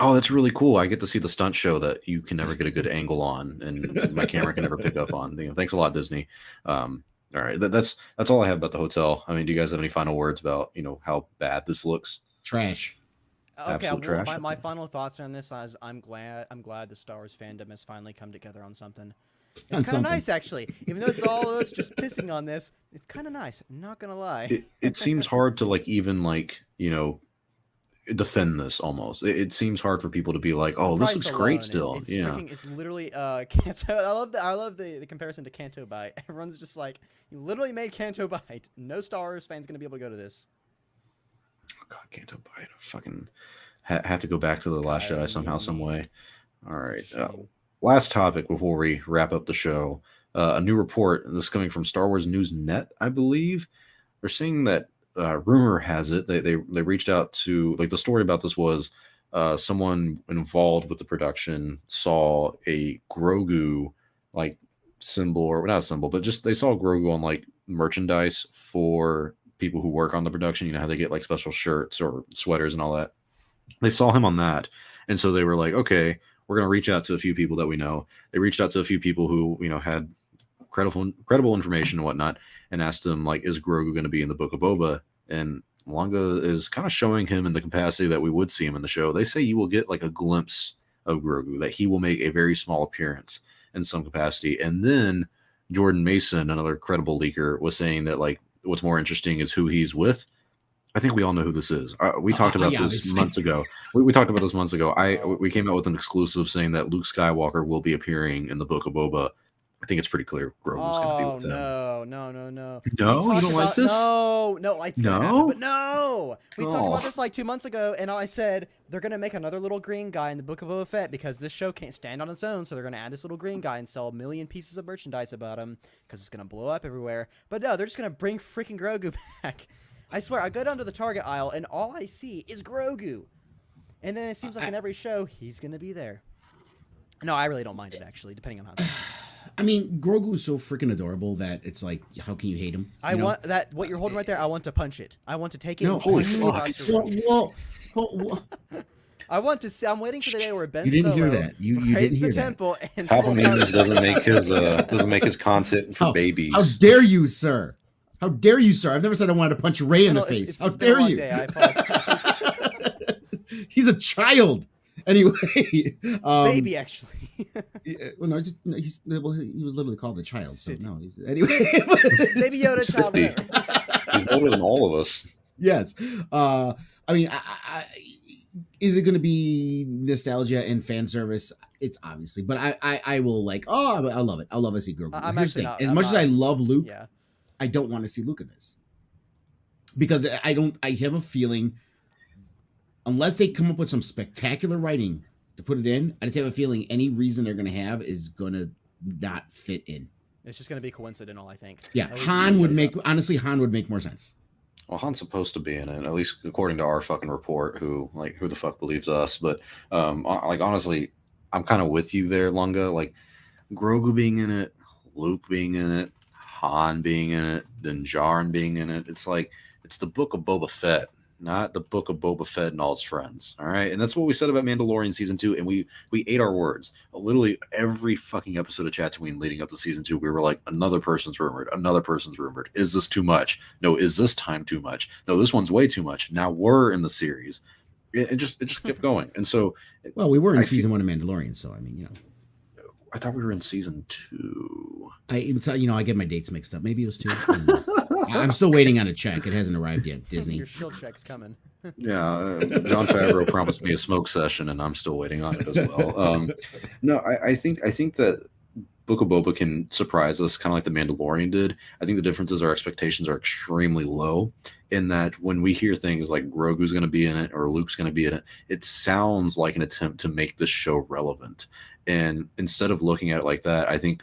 [SPEAKER 1] Oh, that's really cool. I get to see the stunt show that you can never get a good angle on, and my camera can never pick up on. Thanks a lot, Disney. All right, that's all I have about the hotel. I mean, do you guys have any final words about how bad this looks?
[SPEAKER 3] Trash.
[SPEAKER 2] Okay,
[SPEAKER 1] Absolute
[SPEAKER 2] well,
[SPEAKER 1] trash.
[SPEAKER 2] my final thoughts on this is I'm glad the Star Wars fandom has finally come together on something. It's
[SPEAKER 3] On
[SPEAKER 2] kind of
[SPEAKER 3] something.
[SPEAKER 2] nice, actually. Even though it's all of us just pissing on this, it's kind of nice. I'm not gonna lie.
[SPEAKER 1] It seems hard to defend this almost. It seems hard for people to be like, oh, this
[SPEAKER 2] Price
[SPEAKER 1] looks
[SPEAKER 2] alone,
[SPEAKER 1] great still.
[SPEAKER 2] It's
[SPEAKER 1] Yeah.
[SPEAKER 2] freaking. It's literally Kanto. I love the comparison to Kanto Bite. Everyone's just like, you literally made Kanto Bite. No Star Wars fans gonna be able to go to this.
[SPEAKER 1] Oh, God, Canto Bite. Fucking have to go back to the Last
[SPEAKER 2] God,
[SPEAKER 1] Jedi somehow, some
[SPEAKER 2] me.
[SPEAKER 1] way. All right.
[SPEAKER 2] Such a shame.
[SPEAKER 1] Last topic before we wrap up the show. A new report. This is coming from Star Wars News Net, I believe. They're saying that rumor has it they reached out to, like, the story about this was someone involved with the production saw a Grogu like symbol, or not a symbol, but just they saw Grogu on like merchandise for people who work on the production. You know how they get like special shirts or sweaters and all that. They saw him on that, and so they were like, okay, we're going to reach out to a few people that we know. They reached out to a few people who had credible information and whatnot, and asked them, like, is Grogu going to be in the Book of Boba? And Longa is kind of showing him in the capacity that we would see him in the show. They say you will get like a glimpse of Grogu, that he will make a very small appearance in some capacity. And then Jordan Mason, another credible leaker, was saying that, like, what's more interesting is who he's with. I think we all know who this is. We talked about
[SPEAKER 3] yeah,
[SPEAKER 1] this
[SPEAKER 3] obviously.
[SPEAKER 1] months ago. We talked about this months ago. We came out with an exclusive saying that Luke Skywalker will be appearing in the Book of Boba. I think it's pretty clear Grogu's going to be
[SPEAKER 2] Oh
[SPEAKER 1] with him.
[SPEAKER 2] no.
[SPEAKER 1] No,
[SPEAKER 2] We
[SPEAKER 1] you
[SPEAKER 2] talked
[SPEAKER 1] don't like
[SPEAKER 2] about-
[SPEAKER 1] this?
[SPEAKER 2] No, it's gonna happen,
[SPEAKER 1] No?
[SPEAKER 2] but no. We talked
[SPEAKER 1] Oh.
[SPEAKER 2] about this like 2 months ago, and I said they're gonna make another little green guy in the Book of Boba Fett because this show can't stand on its own, so they're gonna add this little green guy and sell 1 million pieces of merchandise about him because it's gonna blow up everywhere. But no, they're just gonna bring freaking Grogu back. I swear, I go down to the Target aisle and all I see is Grogu, and then it seems like in every show he's gonna be there. No, I really don't mind it, actually, depending on how.
[SPEAKER 3] I mean, Grogu is so freaking adorable that it's like, how can you hate him?
[SPEAKER 2] I
[SPEAKER 3] You know?
[SPEAKER 2] want that. What you're holding right there. I want to punch it. I want to take it.
[SPEAKER 3] No,
[SPEAKER 2] and
[SPEAKER 1] holy
[SPEAKER 2] punch it
[SPEAKER 1] fuck.
[SPEAKER 2] across the room.
[SPEAKER 3] Well,
[SPEAKER 2] I want to see. I'm waiting for the day where Ben
[SPEAKER 3] you didn't
[SPEAKER 2] Solo
[SPEAKER 3] hear that. You didn't
[SPEAKER 2] raids
[SPEAKER 3] hear
[SPEAKER 2] the
[SPEAKER 3] that.
[SPEAKER 2] temple and
[SPEAKER 1] Palpatine doesn't make his content for babies.
[SPEAKER 3] How dare you, sir? How dare you, sir? I've never said I wanted to punch Ray in the face.
[SPEAKER 2] It's
[SPEAKER 3] How
[SPEAKER 2] been a
[SPEAKER 3] dare
[SPEAKER 2] long
[SPEAKER 3] you?
[SPEAKER 2] day. I apologize.
[SPEAKER 3] He's a child. Anyway,
[SPEAKER 2] Baby, actually.
[SPEAKER 3] well, no, he was literally called a child. So
[SPEAKER 2] 50.
[SPEAKER 3] no, anyway.
[SPEAKER 2] Baby Yoda, child.
[SPEAKER 1] 50.
[SPEAKER 2] Whatever.
[SPEAKER 1] He's older than all of us.
[SPEAKER 3] Yes. I mean, is it going to be nostalgia and fan service? It's obviously, but I will like. Oh, I love it. I love to see Grogu.
[SPEAKER 2] I'm
[SPEAKER 3] Here's the
[SPEAKER 2] actually
[SPEAKER 3] thing.
[SPEAKER 2] not.
[SPEAKER 3] As much as I love Luke,
[SPEAKER 2] Yeah.
[SPEAKER 3] I don't want to see Luke in this because I don't. I have a feeling, unless they come up with some spectacular writing to put it in, I just have a feeling any reason they're going to have is going to not fit in.
[SPEAKER 2] It's just going to be coincidental, I think.
[SPEAKER 3] Yeah,
[SPEAKER 2] At least
[SPEAKER 3] Han
[SPEAKER 2] he
[SPEAKER 3] would
[SPEAKER 2] shows
[SPEAKER 3] make
[SPEAKER 2] up.
[SPEAKER 3] honestly. Han would make more sense.
[SPEAKER 1] Well, Han's supposed to be in it, at least according to our fucking report. Who the fuck believes us? But like honestly, I'm kind of with you there, Lunga. Like Grogu being in it, Luke being in it, Han being in it, Din Djarin being in it. It's like it's the book of Boba Fett, not the book of Boba Fett and all his friends. All right, and that's what we said about Mandalorian season 2, and we ate our words. Literally every fucking episode of Chatooine leading up to season 2, we were like, another person's rumored, another person's rumored. Is this too much? No, is this time too much? No, this one's way too much. Now we're in the series. It just kept going, and so.
[SPEAKER 3] Well, we were in
[SPEAKER 1] I
[SPEAKER 3] season 1 of Mandalorian, so I mean,
[SPEAKER 1] I thought we were in season 2.
[SPEAKER 3] I get my dates mixed up. Maybe it was 2. I'm still waiting on a check. It hasn't arrived yet. Disney.
[SPEAKER 2] Your shield check's coming.
[SPEAKER 1] Yeah, Jon Favreau promised me a smoke session, and I'm still waiting on it as well. No, I think that Book of Boba can surprise us, kind of like the Mandalorian did. I think the difference is our expectations are extremely low. In that, when we hear things like Grogu's going to be in it or Luke's going to be in it, it sounds like an attempt to make this show relevant. And instead of looking at it like that, I think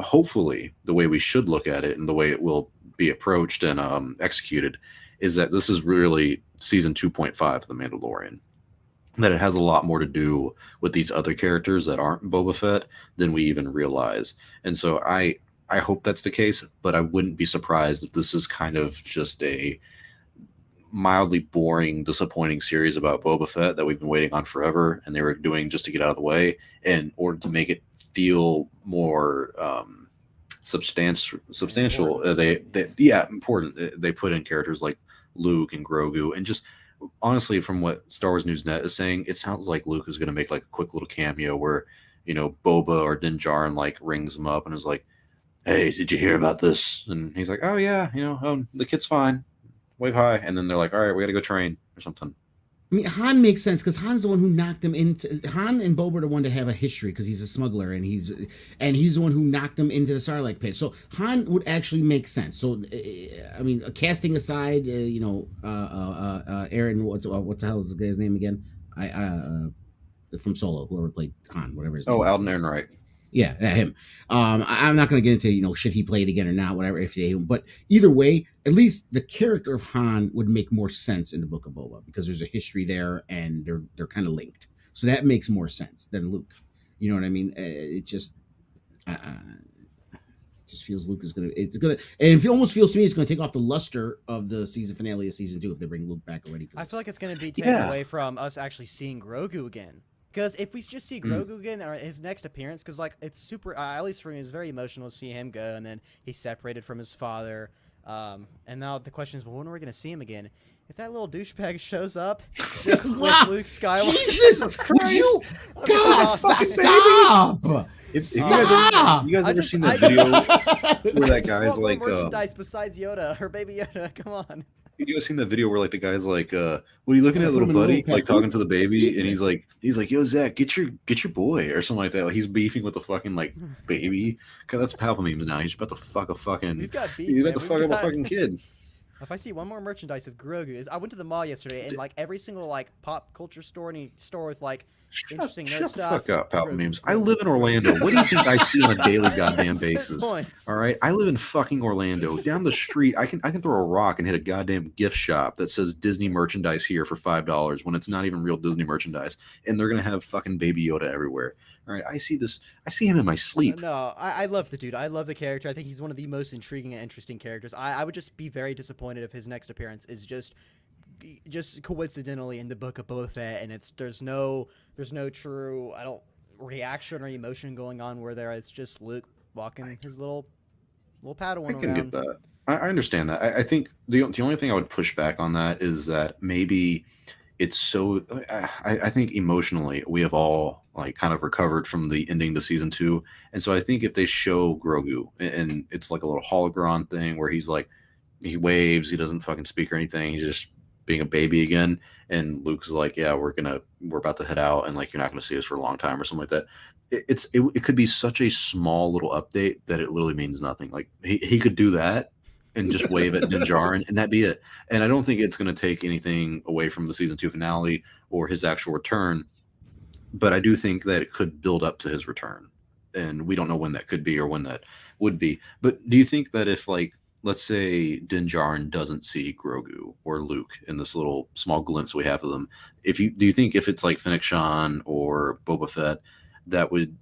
[SPEAKER 1] hopefully the way we should look at it and the way it will be approached and executed is that this is really season 2.5 of The Mandalorian. That it has a lot more to do with these other characters that aren't Boba Fett than we even realize. And so I hope that's the case, but I wouldn't be surprised if this is kind of just a mildly boring, disappointing series about Boba Fett that we've been waiting on forever, and they were doing just to get out of the way in order to make it feel more substantial. Important. They put in characters like Luke and Grogu, and just honestly, from what Star Wars News Net is saying, it sounds like Luke is going to make like a quick little cameo where Boba or Din Djarin like rings him up and is like, "Hey, did you hear about this?" And he's like, "Oh yeah, the kid's fine. Wave high." And then they're like, "All right, we got to go train or something."
[SPEAKER 3] I mean, Han makes sense because Han's the one who knocked him into. Han and Boba are the one to have a history because he's a smuggler and he's the one who knocked him into the Sarlacc pit. So Han would actually make sense. So I mean, casting aside, Aaron, what the hell is the guy's name again? From Solo, whoever played Han, whatever his name.
[SPEAKER 1] Oh, Alden Ehrenreich.
[SPEAKER 3] Yeah, him. I'm not going to get into should he play it again or not, whatever. But either way, at least the character of Han would make more sense in the Book of Boba because there's a history there and they're kind of linked. So that makes more sense than Luke. You know what I mean? It just feels Luke is gonna. It's gonna, and it almost feels to me it's gonna take off the luster of the season finale of season 2 if they bring Luke back already. For this.
[SPEAKER 2] I feel like it's going to be taken away from us actually seeing Grogu again. Because if we just see Grogu again, or his next appearance, because like it's super, at least for me, it's very emotional to see him go, and then he's separated from his father. And now the question is, well, when are we going to see him again? If that little douchebag shows up just with Luke Skywalker,
[SPEAKER 3] Jesus Christ! Would you? God, stop!
[SPEAKER 1] You guys ever seen that video where that guy's like
[SPEAKER 2] merchandise besides Yoda, her baby Yoda? Come on.
[SPEAKER 1] You guys seen that video where like the guy's like, "What are you looking at, little buddy?" Like talking to the baby, and he's like, "Yo, Zach, get your boy," or something like that. Like, he's beefing with the fucking like baby. Cause that's Palpatine now. He's about to fuck a fucking.
[SPEAKER 2] We've got beef.
[SPEAKER 1] He's about to fuck up a fucking kid.
[SPEAKER 2] If I see one more merchandise of Grogu, I went to the mall yesterday and like every single like pop culture store, any store with like interesting
[SPEAKER 1] Shut
[SPEAKER 2] no
[SPEAKER 1] the
[SPEAKER 2] stuff.
[SPEAKER 1] fuck up, Palpa Memes. I
[SPEAKER 2] Grogu.
[SPEAKER 1] live in Orlando. What do you think I see on a daily goddamn
[SPEAKER 2] That's a good
[SPEAKER 1] basis?
[SPEAKER 2] point.
[SPEAKER 1] All right, I live in fucking Orlando. Down the street, I can throw a rock and hit a goddamn gift shop that says Disney merchandise here for $5 when it's not even real Disney merchandise, and they're gonna have fucking Baby Yoda everywhere. All right, I see this. I see him in my sleep.
[SPEAKER 2] No, I love the dude. I love the character. I think he's one of the most intriguing and interesting characters. I would just be very disappointed if his next appearance is just coincidentally in the book of Boba Fett, and there's no true reaction or emotion going on where it's just Luke walking his little Padawan
[SPEAKER 1] I can
[SPEAKER 2] around.
[SPEAKER 1] get that. I understand that. I think the only thing I would push back on that is that maybe it's so. I think emotionally we have all like kind of recovered from the ending to season 2, and so I think if they show Grogu and it's like a little hologram thing where he's like he waves, he doesn't fucking speak or anything, he's just being a baby again, and Luke's like, yeah, we're about to head out, and like you're not gonna see us for a long time or something like that. It could be such a small little update that it literally means nothing. Like he could do that and just wave at Din Djarin, and that'd be it. And I don't think it's going to take anything away from the season 2 finale or his actual return. But I do think that it could build up to his return, and we don't know when that could be or when that would be. But do you think that if, like, let's say Din Djarin doesn't see Grogu or Luke in this little small glimpse we have of them, do you think if it's like Fennec Shan or Boba Fett, that would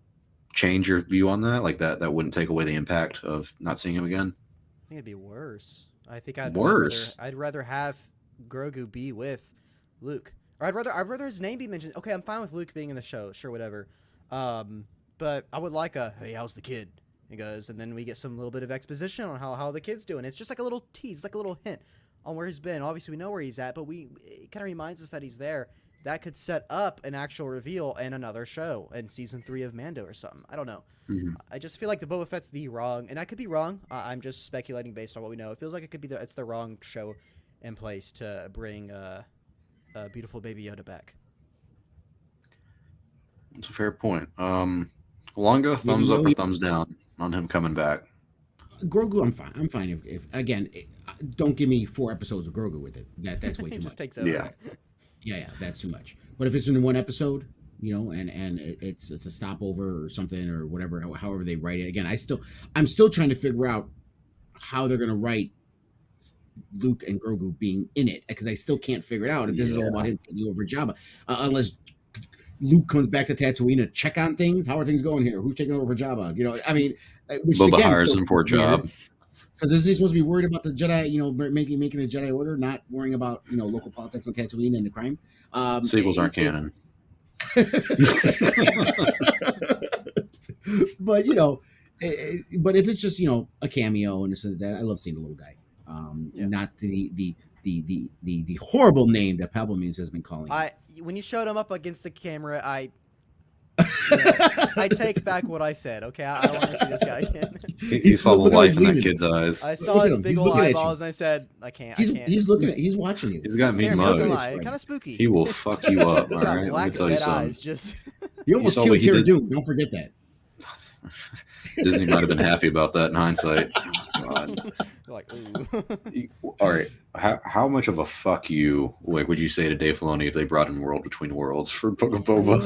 [SPEAKER 1] change your view on that? Like that wouldn't take away the impact of not seeing him again?
[SPEAKER 2] I think it'd be worse. I think I'd
[SPEAKER 1] Worse.
[SPEAKER 2] rather have Grogu be with Luke, or I'd rather his name be mentioned. Okay, I'm fine with Luke being in the show, sure, whatever. But I would like hey, how's the kid? He goes, and then we get some little bit of exposition on how the kid's doing. It's just like a little tease, like a little hint on where he's been. Obviously, we know where he's at, but it kind of reminds us that he's there. That could set up an actual reveal in another show in season 3 of Mando or something. I don't know.
[SPEAKER 1] Mm-hmm.
[SPEAKER 2] I just feel like the Boba Fett's the wrong, and I could be wrong. I'm just speculating based on what we know. It feels like it could be it's the wrong show in place to bring beautiful Baby Yoda back.
[SPEAKER 1] That's a fair point. Longa, thumbs up or thumbs down on him coming back?
[SPEAKER 3] Grogu, I'm fine. I'm fine if again, don't give me 4 episodes of Grogu with it. That's way too
[SPEAKER 2] It just
[SPEAKER 3] much.
[SPEAKER 2] takes over.
[SPEAKER 3] Yeah, that's too much. But if it's in 1 episode, and it's a stopover or something or whatever, however they write it. Again, I'm still trying to figure out how they're gonna write Luke and Grogu being in it, because I still can't figure it out if this is all about him taking over Jabba, unless Luke comes back to Tatooine to check on things. How are things going here? Who's taking over Jabba? I mean, which
[SPEAKER 1] Boba
[SPEAKER 3] again,
[SPEAKER 1] hires him for a job.
[SPEAKER 3] Because is he supposed to be worried about the Jedi, making a Jedi Order, not worrying about local politics on Tatooine and the crime?
[SPEAKER 1] Sequels aren't canon.
[SPEAKER 3] But but if it's just a cameo and this and that, I love seeing the little guy. Not the horrible name that Pablo Means has been calling.
[SPEAKER 2] When you showed him up against the camera, I take back what I said. Okay, I want to see this guy again.
[SPEAKER 1] He saw the life in that kid's eyes.
[SPEAKER 2] I saw his big old eyeballs, and I said, I can't.
[SPEAKER 3] He's looking at. He's watching you.
[SPEAKER 1] He's got me mugged.
[SPEAKER 2] Kind of spooky.
[SPEAKER 1] He will fuck you up.
[SPEAKER 2] He's
[SPEAKER 1] All
[SPEAKER 2] got
[SPEAKER 1] right,
[SPEAKER 2] black
[SPEAKER 1] let me tell you
[SPEAKER 2] dead
[SPEAKER 1] something.
[SPEAKER 2] eyes. Just
[SPEAKER 3] you almost killed Cara Dune. Don't forget that.
[SPEAKER 1] Disney might have been happy about that in hindsight. God.
[SPEAKER 2] Like, ooh.
[SPEAKER 1] All right, how much of a fuck you would you say to Dave Filoni if they brought in World Between Worlds for Book of Boba?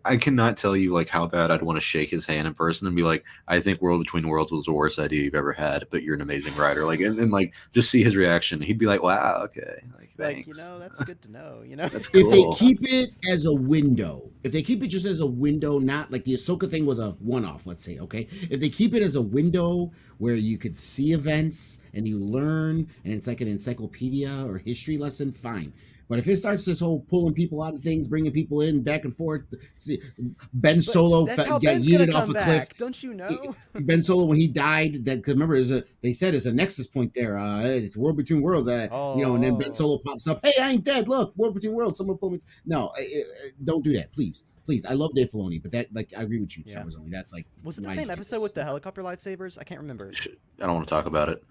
[SPEAKER 1] I cannot tell you like how bad I'd want to shake his hand in person and be like, I think World Between Worlds was the worst idea you've ever had, but you're an amazing writer. Like, and like just see his reaction. He'd be like, wow, okay, like thanks.
[SPEAKER 2] That's good to know.
[SPEAKER 1] That's cool.
[SPEAKER 3] If they keep it as a window, if they keep it just as a window, not like the Ahsoka thing was a one-off, let's say, okay? If they keep it as a window where you could see events and you learn, and it's like an encyclopedia or history lesson, fine. But if it starts this whole pulling people out of things, bringing people in back and forth, see, Ben Solo
[SPEAKER 2] that's how
[SPEAKER 3] got
[SPEAKER 2] Ben's
[SPEAKER 3] yeeted
[SPEAKER 2] gonna
[SPEAKER 3] off
[SPEAKER 2] come
[SPEAKER 3] a cliff.
[SPEAKER 2] back. Don't you know?
[SPEAKER 3] Ben Solo, when he died, that because remember, they said there's a nexus point there. It's World Between Worlds. And then Ben Solo pops up. Hey, I ain't dead. Look, World Between Worlds. Someone pull me. No, don't do that, please. Please, I love Dave Filoni, but that, like, I agree with you, Star Wars Only. That's like,
[SPEAKER 2] was it the same episode with the helicopter lightsabers? I can't remember.
[SPEAKER 1] I don't want to talk about it.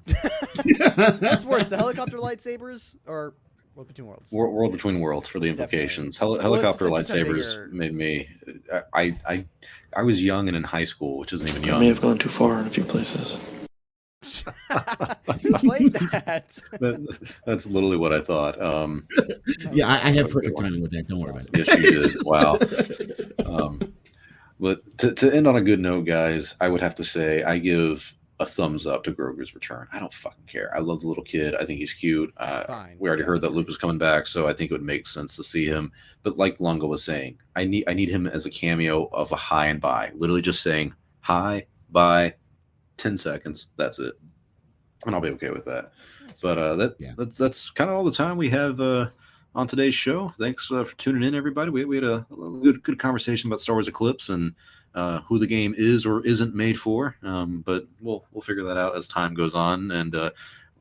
[SPEAKER 2] What's worse, the helicopter lightsabers or World Between Worlds?
[SPEAKER 1] World Between Worlds for the implications. Helicopter lightsabers made me. I was young and in high school, which isn't even young.
[SPEAKER 4] I may have gone too far in a few places.
[SPEAKER 2] You played that.
[SPEAKER 1] That's literally what I thought.
[SPEAKER 3] Yeah, I had perfect timing with that. Don't worry about it.
[SPEAKER 1] Yes, you did. Wow. But to end on a good note, guys, I would have to say I give a thumbs up to Grogu's return. I don't fucking care. I love the little kid. I think he's cute.
[SPEAKER 2] Fine.
[SPEAKER 1] We already heard that Luke was coming back, so I think it would make sense to see him. But like Lunga was saying, I need him as a cameo of a hi and bye. Literally just saying hi, bye, 10 seconds. That's it. And I'll be okay with that. But that's kind of all the time we have on today's show. Thanks for tuning in, everybody. We had a good conversation about Star Wars Eclipse and who the game is or isn't made for. But we'll figure that out as time goes on. And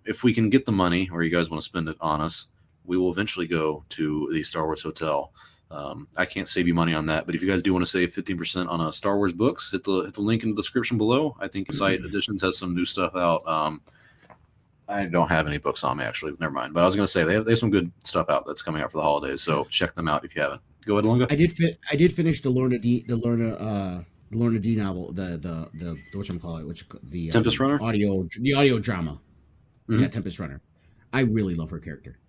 [SPEAKER 1] if we can get the money, or you guys want to spend it on us, we will eventually go to the Star Wars Hotel. I can't save you money on that, but if you guys do want to save 15% on Star Wars books, hit the link in the description below. I think Site Editions has some new stuff out. I don't have any books on me, actually. Never mind. But I was going to say they have some good stuff out that's coming out for the holidays, so check them out if you haven't. Go ahead, Lunga.
[SPEAKER 3] I did finish the Lorna D novel, the whatchamacallit, the
[SPEAKER 1] Tempest Runner?
[SPEAKER 3] audio drama.
[SPEAKER 1] Mhm.
[SPEAKER 3] Yeah, Tempest Runner. I really love her character.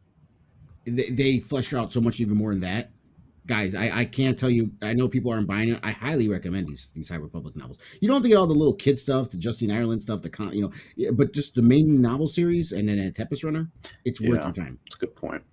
[SPEAKER 3] They flesh her out so much even more in that. Guys, I can't tell you. I know people aren't buying it. I highly recommend these High Republic novels. You don't have to get all the little kid stuff, the Justine Ireland stuff, but just the main novel series and then a Tempest Runner. It's worth your time.
[SPEAKER 1] That's a good point.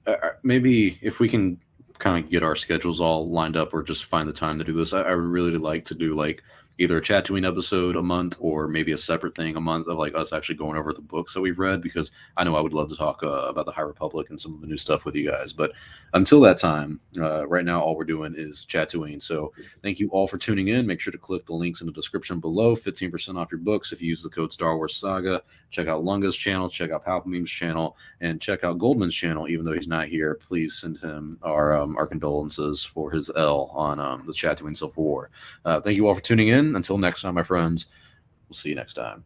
[SPEAKER 1] Maybe if we can kind of get our schedules all lined up, or just find the time to do this, I would really like to do like either a Chatooine episode a month, or maybe a separate thing a month of like us actually going over the books that we've read, because I know I would love to talk about the High Republic and some of the new stuff with you guys. But until that time, right now all we're doing is Chatooine. So thank you all for tuning in. Make sure to click the links in the description below. 15% off your books if you use the code Star Wars Saga. Check out Lunga's channel, check out Palpameme's channel, and check out Goldman's channel. Even though he's not here, please send him our condolences for his L on the Chatooine Civil War. Thank you all for tuning in. Until next time, my friends, we'll see you next time.